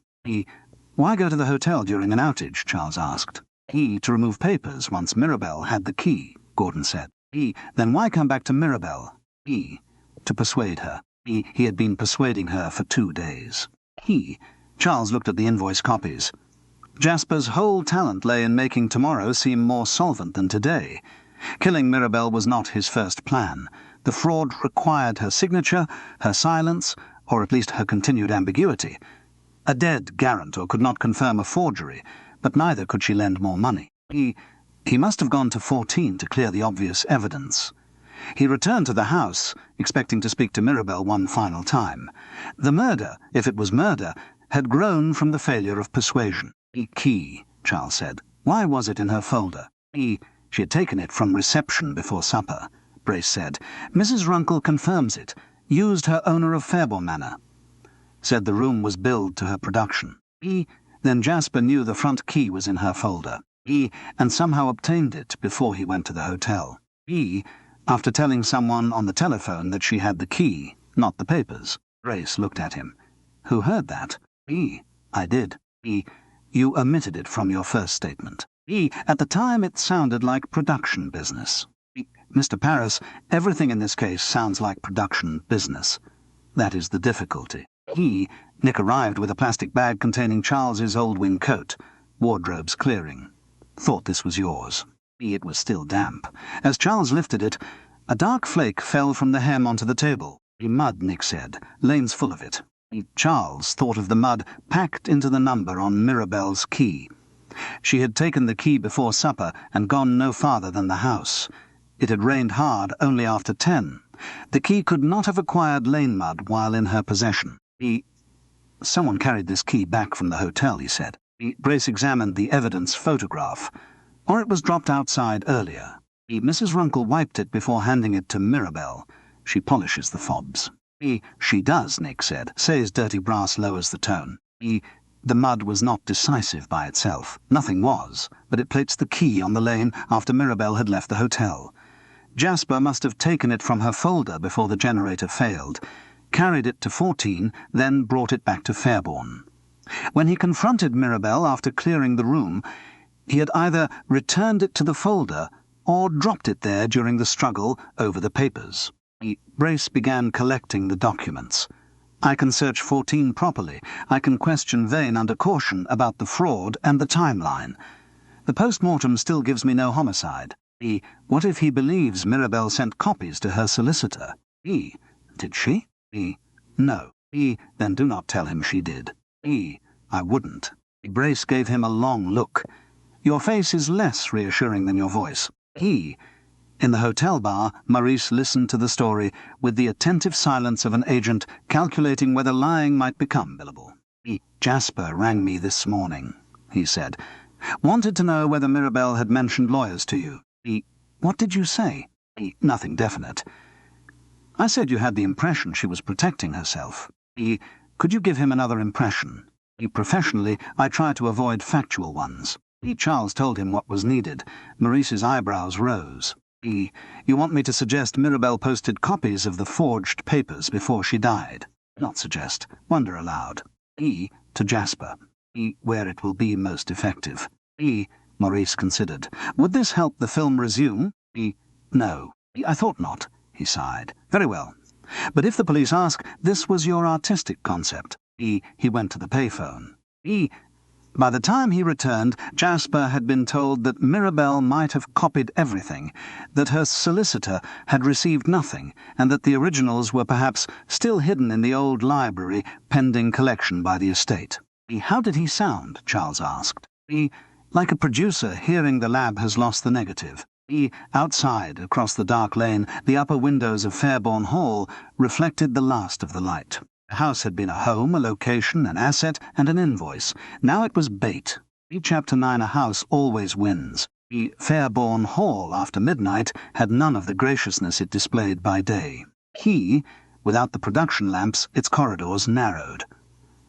Why go to the hotel during an outage? Charles asked. To remove papers once Mirabel had the key, Gordon said. Then why come back to Mirabel? To persuade her. He had been persuading her for 2 days. Charles looked at the invoice copies. Jasper's whole talent lay in making tomorrow seem more solvent than today. Killing Mirabel was not his first plan. The fraud required her signature, her silence, or at least her continued ambiguity. A dead guarantor could not confirm a forgery, but neither could she lend more money. He must have gone to 14 to clear the obvious evidence. He returned to the house, expecting to speak to Mirabel one final time. The murder, if it was murder, had grown from the failure of persuasion. Key, Charles said. Why was it in her folder? She had taken it from reception before supper. Brace said. Mrs. Runkle confirms it. Used her owner of Fairbourne Manor. Said the room was billed to her production. Then Jasper knew the front key was in her folder. And somehow obtained it before he went to the hotel. After telling someone on the telephone that she had the key, not the papers. Brace looked at him. Who heard that? I did. You omitted it from your first statement. At the time it sounded like production business. Mr. Paris, everything in this case sounds like production business. That is the difficulty. Nick arrived with a plastic bag containing Charles's old wing coat. Wardrobe's clearing. Thought this was yours. It was still damp. As Charles lifted it, a dark flake fell from the hem onto the table. Mud, Nick said. Lane's full of it. Charles thought of the mud packed into the number on Mirabel's key. She had taken the key before supper and gone no farther than the house. It had rained hard only after 10. The key could not have acquired lane mud while in her possession. Someone carried this key back from the hotel, he said. Brace examined the evidence photograph. Or it was dropped outside earlier. Mrs. Runkle wiped it before handing it to Mirabel. She polishes the fobs. She does, Nick said. Say's dirty brass lowers the tone. The mud was not decisive by itself. Nothing was, but it plates the key on the lane after Mirabel had left the hotel. Jasper must have taken it from her folder before the generator failed, carried it to 14, then brought it back to Fairbourne. When he confronted Mirabel after clearing the room, he had either returned it to the folder or dropped it there during the struggle over the papers. Brace began collecting the documents. I can search 14 properly. I can question Vane under caution about the fraud and the timeline. The post-mortem still gives me no homicide. E. What if he believes Mirabel sent copies to her solicitor? E. Did she? E. No. E. Then do not tell him she did. E. I wouldn't. Brace gave him a long look. Your face is less reassuring than your voice. E. In the hotel bar, Maurice listened to the story with the attentive silence of an agent calculating whether lying might become billable. E. Jasper rang me this morning, he said. Wanted to know whether Mirabel had mentioned lawyers to you. E. What did you say? E. Nothing definite. I said you had the impression she was protecting herself. E. Could you give him another impression? E. Professionally, I try to avoid factual ones. E. Charles told him what was needed. Maurice's eyebrows rose. E. You want me to suggest Mirabel posted copies of the forged papers before she died? Not suggest. Wonder aloud. E. To Jasper. E. Where it will be most effective. E. Maurice considered. Would this help the film resume? E. No. E. I thought not. He sighed. Very well. But if the police ask, this was your artistic concept. E. He went to the payphone. E. By the time he returned, Jasper had been told that Mirabel might have copied everything, that her solicitor had received nothing, and that the originals were perhaps still hidden in the old library, pending collection by the estate. How did he sound? Charles asked. Like a producer hearing the lab has lost the negative. Outside, across the dark lane, the upper windows of Fairbourne Hall reflected the last of the light. The house had been a home, a location, an asset, and an invoice. Now it was bait. Chapter 9 a house always wins. Fairbourne Hall, after midnight, had none of the graciousness it displayed by day. Without the production lamps, its corridors narrowed.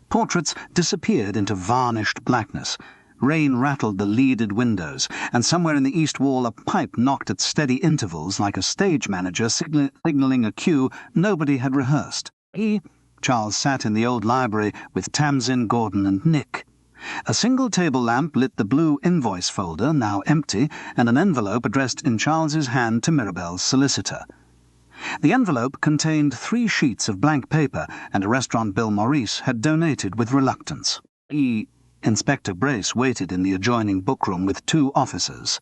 Portraits disappeared into varnished blackness. Rain rattled the leaded windows, and somewhere in the east wall a pipe knocked at steady intervals like a stage manager signalling a cue nobody had rehearsed. Charles sat in the old library with Tamsin, Gordon, and Nick. A single table lamp lit the blue invoice folder, now empty, and an envelope addressed in Charles's hand to Mirabel's solicitor. The envelope contained 3 sheets of blank paper and a restaurant bill Maurice had donated with reluctance. Inspector Brace waited in the adjoining bookroom with 2 officers.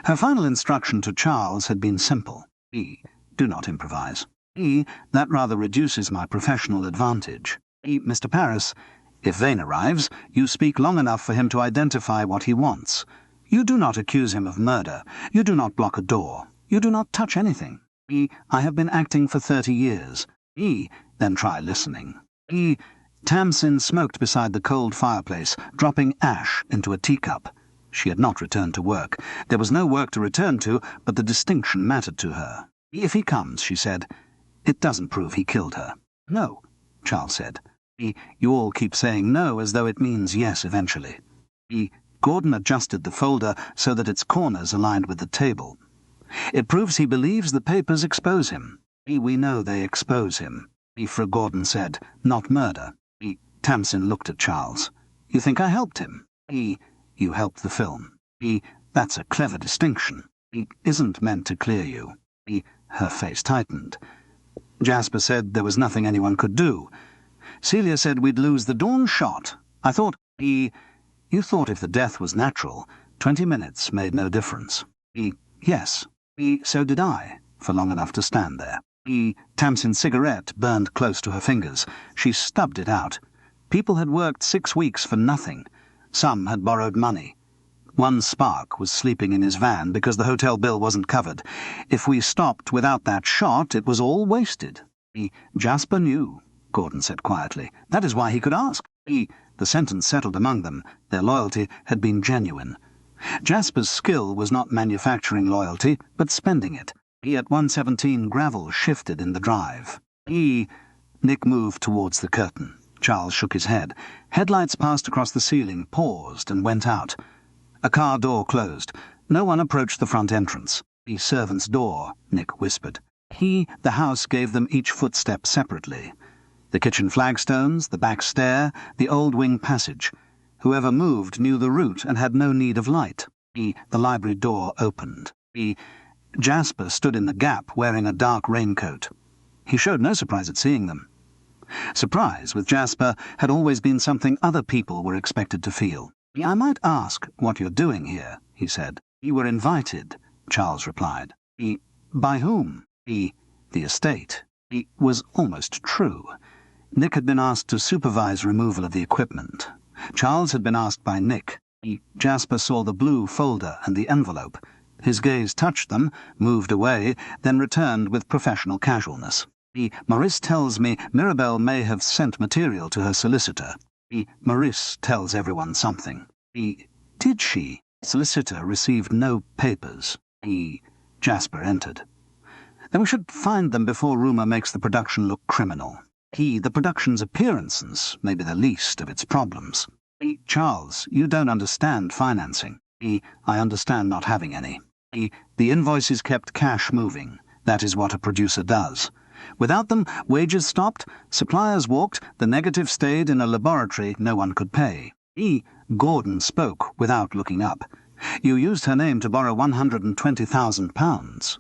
Her final instruction to Charles had been simple. Do not improvise. That rather reduces my professional advantage. Mr. Paris, if Vane arrives, you speak long enough for him to identify what he wants. You do not accuse him of murder. You do not block a door. You do not touch anything. I have been acting for 30 years. Then try listening. Tamsin smoked beside the cold fireplace, dropping ash into a teacup. She had not returned to work. There was no work to return to, but the distinction mattered to her. If he comes, she said, it doesn't prove he killed her. No, Charles said. You all keep saying no as though it means yes eventually. Gordon adjusted the folder so that its corners aligned with the table. It proves he believes the papers expose him. We know they expose him. For Gordon said, not murder. Tamsin looked at Charles. You think I helped him? You helped the film. That's a clever distinction. Isn't meant to clear you. Her face tightened. Jasper said there was nothing anyone could do. Celia said we'd lose the dawn shot. I thought, you thought if the death was natural, 20 minutes made no difference. Yes. So did I, for long enough to stand there. Tamsin's cigarette burned close to her fingers. She stubbed it out. People had worked 6 weeks for nothing. Some had borrowed money. One spark was sleeping in his van because the hotel bill wasn't covered. If we stopped without that shot, it was all wasted. Jasper knew, Gordon said quietly. That is why he could ask. The sentence settled among them. Their loyalty had been genuine. Jasper's skill was not manufacturing loyalty, but spending it. At 117, gravel shifted in the drive. Nick moved towards the curtain. Charles shook his head. Headlights passed across the ceiling, paused, and went out. A car door closed. No one approached the front entrance. The servant's door, Nick whispered. The house gave them each footstep separately. The kitchen flagstones, the back stair, the old wing passage. Whoever moved knew the route and had no need of light. The library door opened. Jasper stood in the gap wearing a dark raincoat. He showed no surprise at seeing them. Surprise with Jasper had always been something other people were expected to feel. "I might ask what you're doing here," he said. "You were invited," Charles replied. "By whom?" "The estate." It was almost true. Nick had been asked to supervise removal of the equipment. Charles had been asked by Nick. Jasper saw the blue folder and the envelope. His gaze touched them, moved away, then returned with professional casualness. "Maurice tells me Mirabel may have sent material to her solicitor. Maurice tells everyone something." "Did she?" "Solicitor received no papers." Jasper entered. "Then we should find them before rumour makes the production look criminal. The production's appearances may be the least of its problems." "Charles, you don't understand financing." "I understand not having any." The invoices kept cash moving. That is what a producer does. Without them, wages stopped, suppliers walked, the negative stayed in a laboratory no one could pay. Gordon spoke without looking up. "You used her name to borrow £120,000.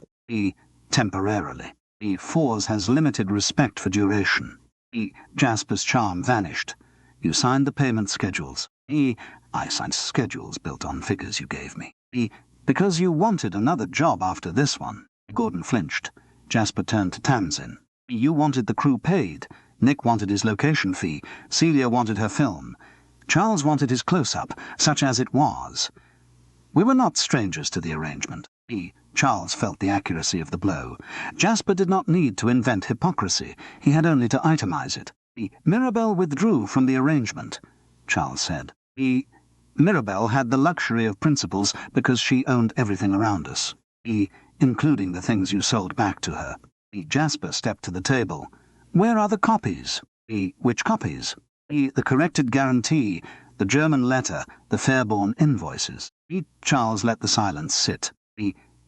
Temporarily. Fours has limited respect for duration." Jasper's charm vanished. "You signed the payment schedules." "I signed schedules built on figures you gave me." "Because you wanted another job after this one." Gordon flinched. Jasper turned to Tamsin. "You wanted the crew paid. Nick wanted his location fee. Celia wanted her film. Charles wanted his close-up, such as it was. We were not strangers to the arrangement." Charles felt the accuracy of the blow. Jasper did not need to invent hypocrisy. He had only to itemize it. "Mirabel withdrew from the arrangement," Charles said. "Mirabel had the luxury of principles because she owned everything around us, including the things you sold back to her." Jasper stepped to the table. "Where are the copies?" "Which copies?" "The corrected guarantee, the German letter, the Fairbourne invoices." Charles let the silence sit.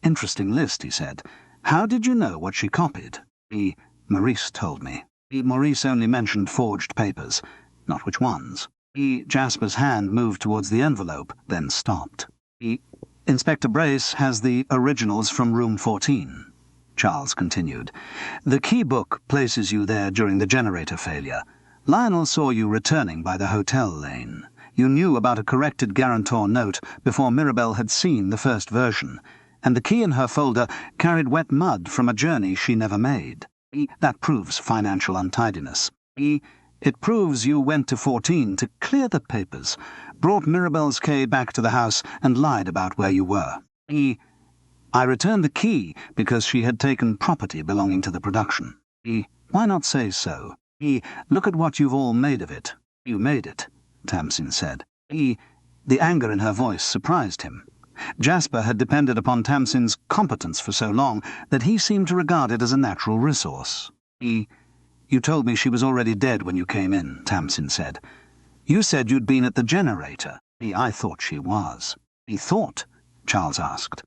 "Interesting list," he said. "How did you know what she copied?" "Maurice told me." Maurice only mentioned forged papers, not which ones. Jasper's hand moved towards the envelope, then stopped. "Inspector Brace has the originals from room 14. Charles continued. "The key book places you there during the generator failure. Lionel saw you returning by the hotel lane. You knew about a corrected guarantor note before Mirabel had seen the first version, and the key in her folder carried wet mud from a journey she never made. That proves financial untidiness. It proves you went to 14 to clear the papers, brought Mirabel's key back to the house, and lied about where you were. I returned the key because she had taken property belonging to the production. Why not say so? Look at what you've all made of it." "You made it," Tamsin said. The anger in her voice surprised him. Jasper had depended upon Tamsin's competence for so long that he seemed to regard it as a natural resource. "You told me she was already dead when you came in," Tamsin said. "You said you'd been at the generator." "I thought she was." "He thought?" Charles asked.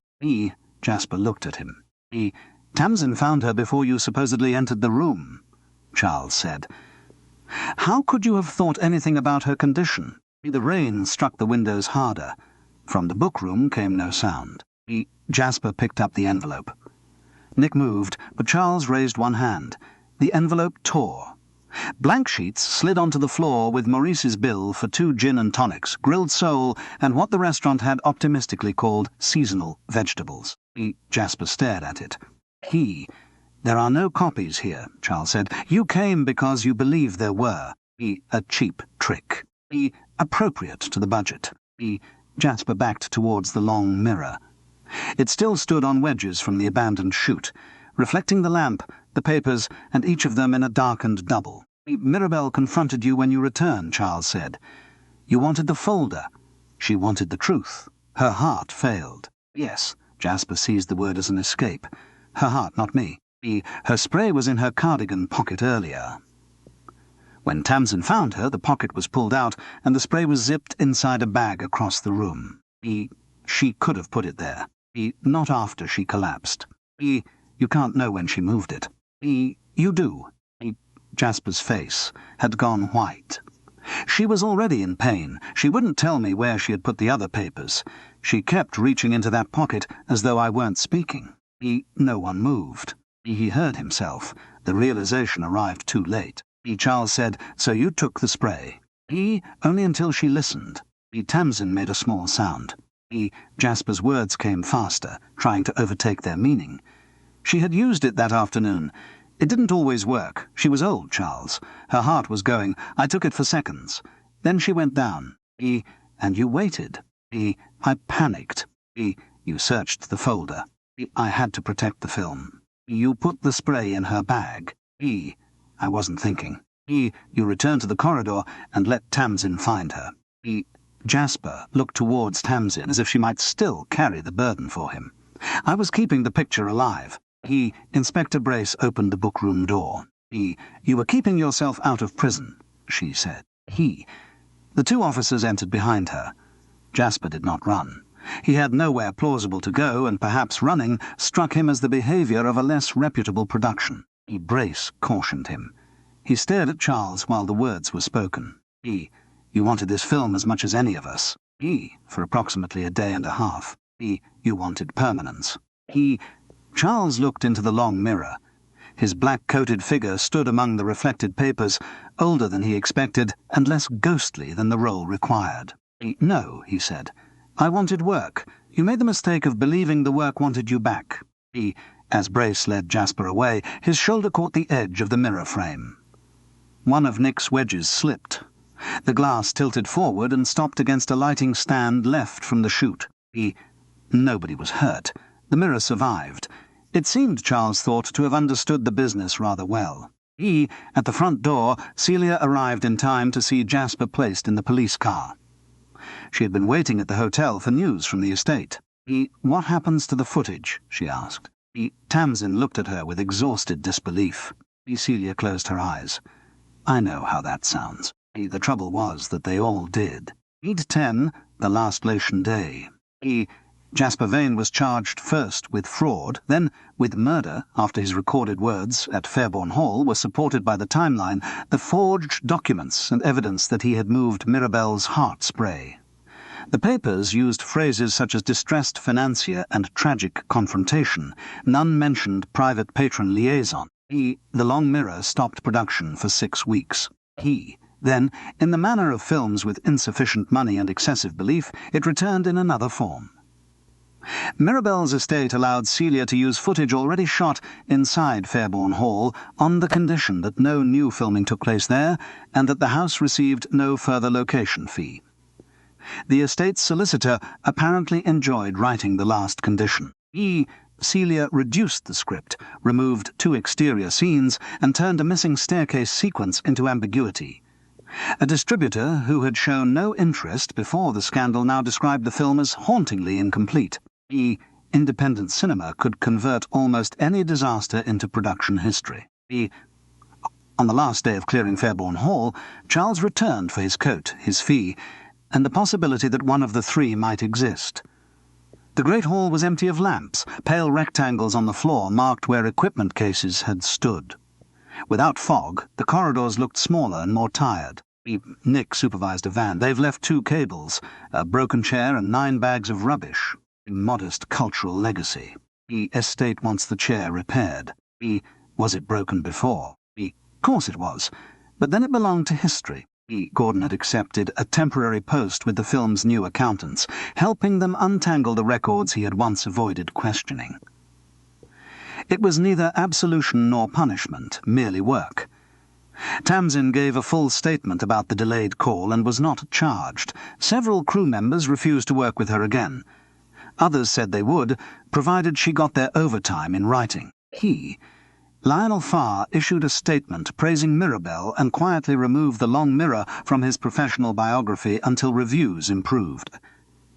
Jasper looked at him. "Tamsin found her before you supposedly entered the room," Charles said. "How could you have thought anything about her condition?" The rain struck the windows harder. From the bookroom came no sound. Jasper picked up the envelope. Nick moved, but Charles raised one hand. The envelope tore. Blank sheets slid onto the floor with Maurice's bill for 2 gin and tonics, grilled sole, and what the restaurant had optimistically called seasonal vegetables. Jasper stared at it. "There are no copies here," Charles said. "You came because you believed there were. A cheap trick. Appropriate to the budget." Jasper backed towards the long mirror. It still stood on wedges from the abandoned chute, reflecting the lamp, the papers, and each of them in a darkened double. "Mirabel confronted you when you returned," Charles said. "You wanted the folder. She wanted the truth. Her heart failed." "Yes," Jasper seized the word as an escape. "Her heart, not me. Her spray was in her cardigan pocket earlier. When Tamsin found her, the pocket was pulled out, and the spray was zipped inside a bag across the room. She could have put it there. Not after she collapsed. You can't know when she moved it. You do." Jasper's face had gone white. "She was already in pain. She wouldn't tell me where she had put the other papers. She kept reaching into that pocket as though I weren't speaking." No one moved. He heard himself. The realization arrived too late. Charles said, "So you took the spray." Only until she listened. Tamsin made a small sound. Jasper's words came faster, trying to overtake their meaning. She had used it that afternoon. It didn't always work. She was old, Charles. Her heart was going. I took it for seconds. Then she went down. And you waited. I panicked. You searched the folder. I had to protect the film. You put the spray in her bag. I wasn't thinking. You returned to the corridor and let Tamsin find her. Jasper looked towards Tamsin as if she might still carry the burden for him. I was keeping the picture alive. Inspector Brace opened the bookroom door. You were keeping yourself out of prison, she said. The two officers entered behind her. Jasper did not run. He had nowhere plausible to go, and perhaps running struck him as the behaviour of a less reputable production. Brace cautioned him. He stared at Charles while the words were spoken. You wanted this film as much as any of us. For approximately a day and a half. You wanted permanence. Charles looked into the long mirror. His black-coated figure stood among the reflected papers, older than he expected and less ghostly than the role required. No, he said. I wanted work. You made the mistake of believing the work wanted you back. As Brace led Jasper away, his shoulder caught the edge of the mirror frame. One of Nick's wedges slipped. The glass tilted forward and stopped against a lighting stand left from the chute. Nobody was hurt. The mirror survived. It seemed, Charles thought, to have understood the business rather well. At the front door, Celia arrived in time to see Jasper placed in the police car. She had been waiting at the hotel for news from the estate. What happens to the footage? She asked. Tamsin looked at her with exhausted disbelief. Celia closed her eyes. I know how that sounds. The trouble was that they all did. 10, the last Lation day. Jasper Vane was charged first with fraud, then with murder, after his recorded words at Fairbourne Hall were supported by the timeline, the forged documents and evidence that he had moved Mirabel's heart spray. The papers used phrases such as distressed financier and tragic confrontation. None mentioned private patron liaison. The Long Mirror stopped production for 6 weeks. Then, in the manner of films with insufficient money and excessive belief, it returned in another form. Mirabel's estate allowed Celia to use footage already shot inside Fairbourne Hall on the condition that no new filming took place there and that the house received no further location fee. The estate's solicitor apparently enjoyed writing the last condition. Celia reduced the script, removed 2 exterior scenes, and turned a missing staircase sequence into ambiguity. A distributor who had shown no interest before the scandal now described the film as hauntingly incomplete. Independent cinema could convert almost any disaster into production history. On the last day of clearing Fairbourne Hall, Charles returned for his coat, his fee, and the possibility that one of the 3 might exist. The great hall was empty of lamps. Pale rectangles on the floor marked where equipment cases had stood. Without fog, the corridors looked smaller and more tired. Nick supervised a van. They've left 2 cables, a broken chair and 9 bags of rubbish. Modest cultural legacy. The estate wants the chair repaired. Was it broken before? Course it was. But then it belonged to history. Gordon had accepted a temporary post with the film's new accountants, helping them untangle the records he had once avoided questioning. It was neither absolution nor punishment, merely work. Tamsin gave a full statement about the delayed call and was not charged. Several crew members refused to work with her again. Others said they would, provided she got their overtime in writing. Lionel Farr issued a statement praising Mirabel and quietly removed the Long Mirror from his professional biography until reviews improved.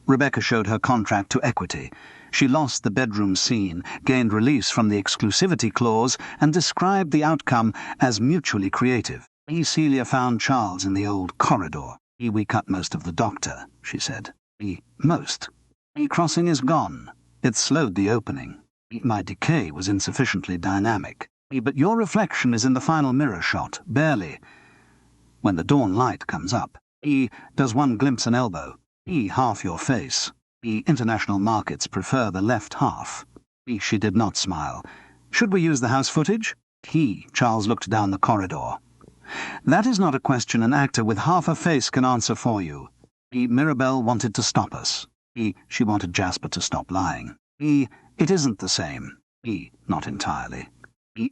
Rebecca showed her contract to Equity. She lost the bedroom scene, gained release from the exclusivity clause, and described the outcome as mutually creative. Celia found Charles in the old corridor. We cut most of the doctor, she said. Most. Crossing is gone. It slowed the opening. My decay was insufficiently dynamic. But your reflection is in the final mirror shot, barely. When the dawn light comes up, does one glimpse an elbow? Half your face. International markets prefer the left half. She did not smile. Should we use the house footage? Charles looked down the corridor. That is not a question an actor with half a face can answer for you. Mirabel wanted to stop us. She wanted Jasper to stop lying. It isn't the same. Not entirely.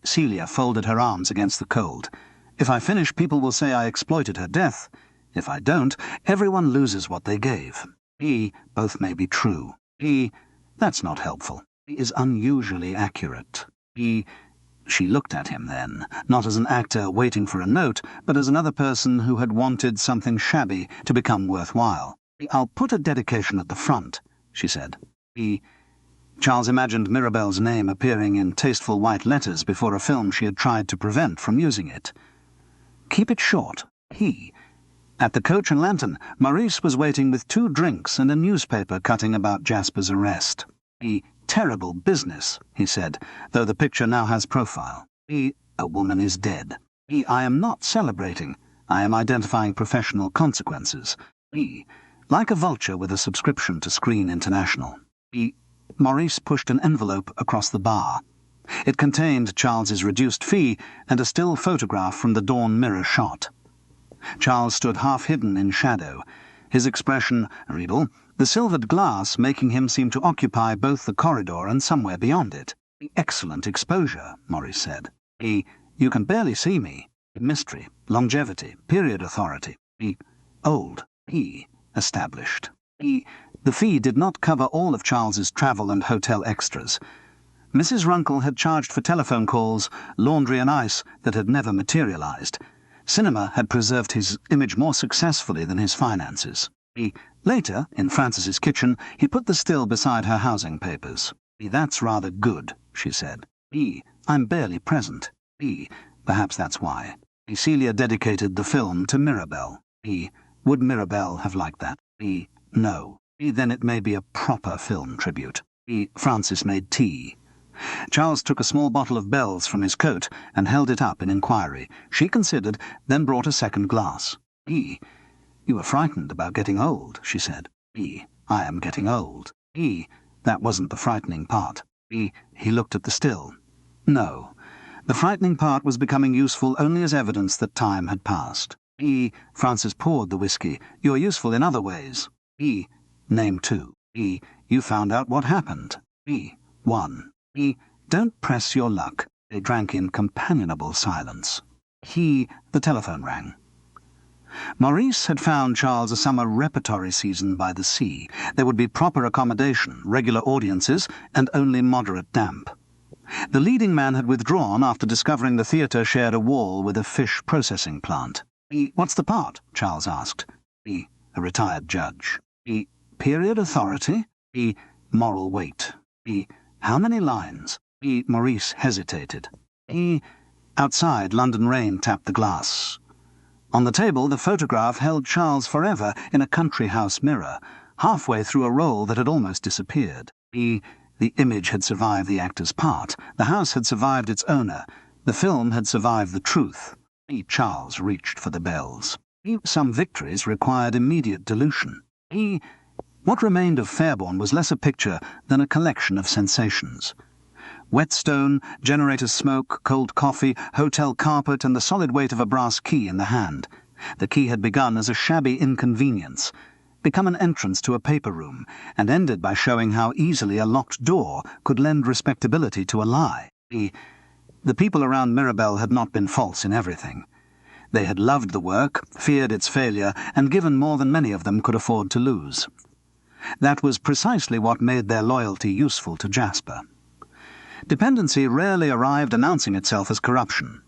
Celia folded her arms against the cold. If I finish, people will say I exploited her death. If I don't, everyone loses what they gave. Both may be true. That's not helpful. Is unusually accurate. She looked at him then, not as an actor waiting for a note, but as another person who had wanted something shabby to become worthwhile. I'll put a dedication at the front, she said. Charles imagined Mirabel's name appearing in tasteful white letters before a film she had tried to prevent from using it. Keep it short. At the Coach and Lantern, Maurice was waiting with 2 drinks and a newspaper cutting about Jasper's arrest. Terrible business, he said, though the picture now has profile. A woman is dead. I am not celebrating. I am identifying professional consequences. Like a vulture with a subscription to Screen International. Maurice pushed an envelope across the bar. It contained Charles's reduced fee and a still photograph from the dawn mirror shot. Charles stood half-hidden in shadow, his expression readable, the silvered glass making him seem to occupy both the corridor and somewhere beyond it. Excellent exposure, Maurice said. You can barely see me. Mystery, longevity, period authority. Old. Established. The fee did not cover all of Charles's travel and hotel extras. Mrs. Runkle had charged for telephone calls, laundry and ice that had never materialized. Cinema had preserved his image more successfully than his finances. Later, in Frances's kitchen, he put the still beside her housing papers. That's rather good, she said. I'm barely present. Perhaps that's why. Celia dedicated the film to Mirabel. Would Mirabel have liked that? No. Then it may be a proper film tribute. Frances made tea. Charles took a small bottle of Bell's from his coat and held it up in inquiry. She considered, then brought a second glass. You were frightened about getting old, she said. I am getting old. That wasn't the frightening part. He looked at the still. No. The frightening part was becoming useful only as evidence that time had passed. Frances poured the whiskey. You're useful in other ways. Name 2. You found out what happened. 1. Don't press your luck. They drank in companionable silence. The telephone rang. Maurice had found Charles a summer repertory season by the sea. There would be proper accommodation, regular audiences, and only moderate damp. The leading man had withdrawn after discovering the theatre shared a wall with a fish processing plant. What's the part? Charles asked. A retired judge. Period authority? Moral weight. How many lines? Maurice hesitated. Outside, London rain tapped the glass. On the table, the photograph held Charles forever in a country house mirror, halfway through a roll that had almost disappeared. The image had survived the actor's part. The house had survived its owner. The film had survived the truth. Charles reached for the bells. Some victories required immediate dilution. What remained of Fairbourne was less a picture than a collection of sensations. Whetstone, generator smoke, cold coffee, hotel carpet, and the solid weight of a brass key in the hand. The key had begun as a shabby inconvenience, become an entrance to a paper room, and ended by showing how easily a locked door could lend respectability to a lie. The people around Mirabel had not been false in everything. They had loved the work, feared its failure, and given more than many of them could afford to lose. That was precisely what made their loyalty useful to Jasper. Dependency rarely arrived announcing itself as corruption.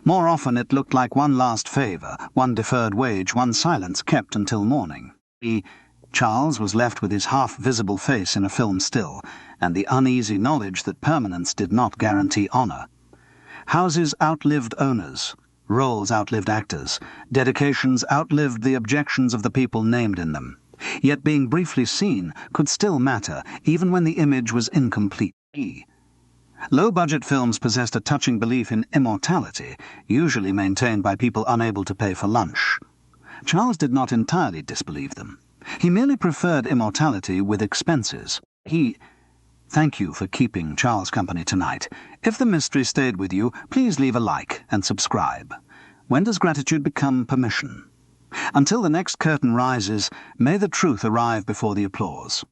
More often it looked like one last favour, one deferred wage, one silence kept until morning. Charles was left with his half-visible face in a film still, and the uneasy knowledge that permanence did not guarantee honour. Houses outlived owners, roles outlived actors, dedications outlived the objections of the people named in them. Yet being briefly seen could still matter, even when the image was incomplete. Low-budget films possessed a touching belief in immortality, usually maintained by people unable to pay for lunch. Charles did not entirely disbelieve them. He merely preferred immortality with expenses. Thank you for keeping Charles company tonight. If the mystery stayed with you, please leave a like and subscribe. When does gratitude become permission? Until the next curtain rises, may the truth arrive before the applause.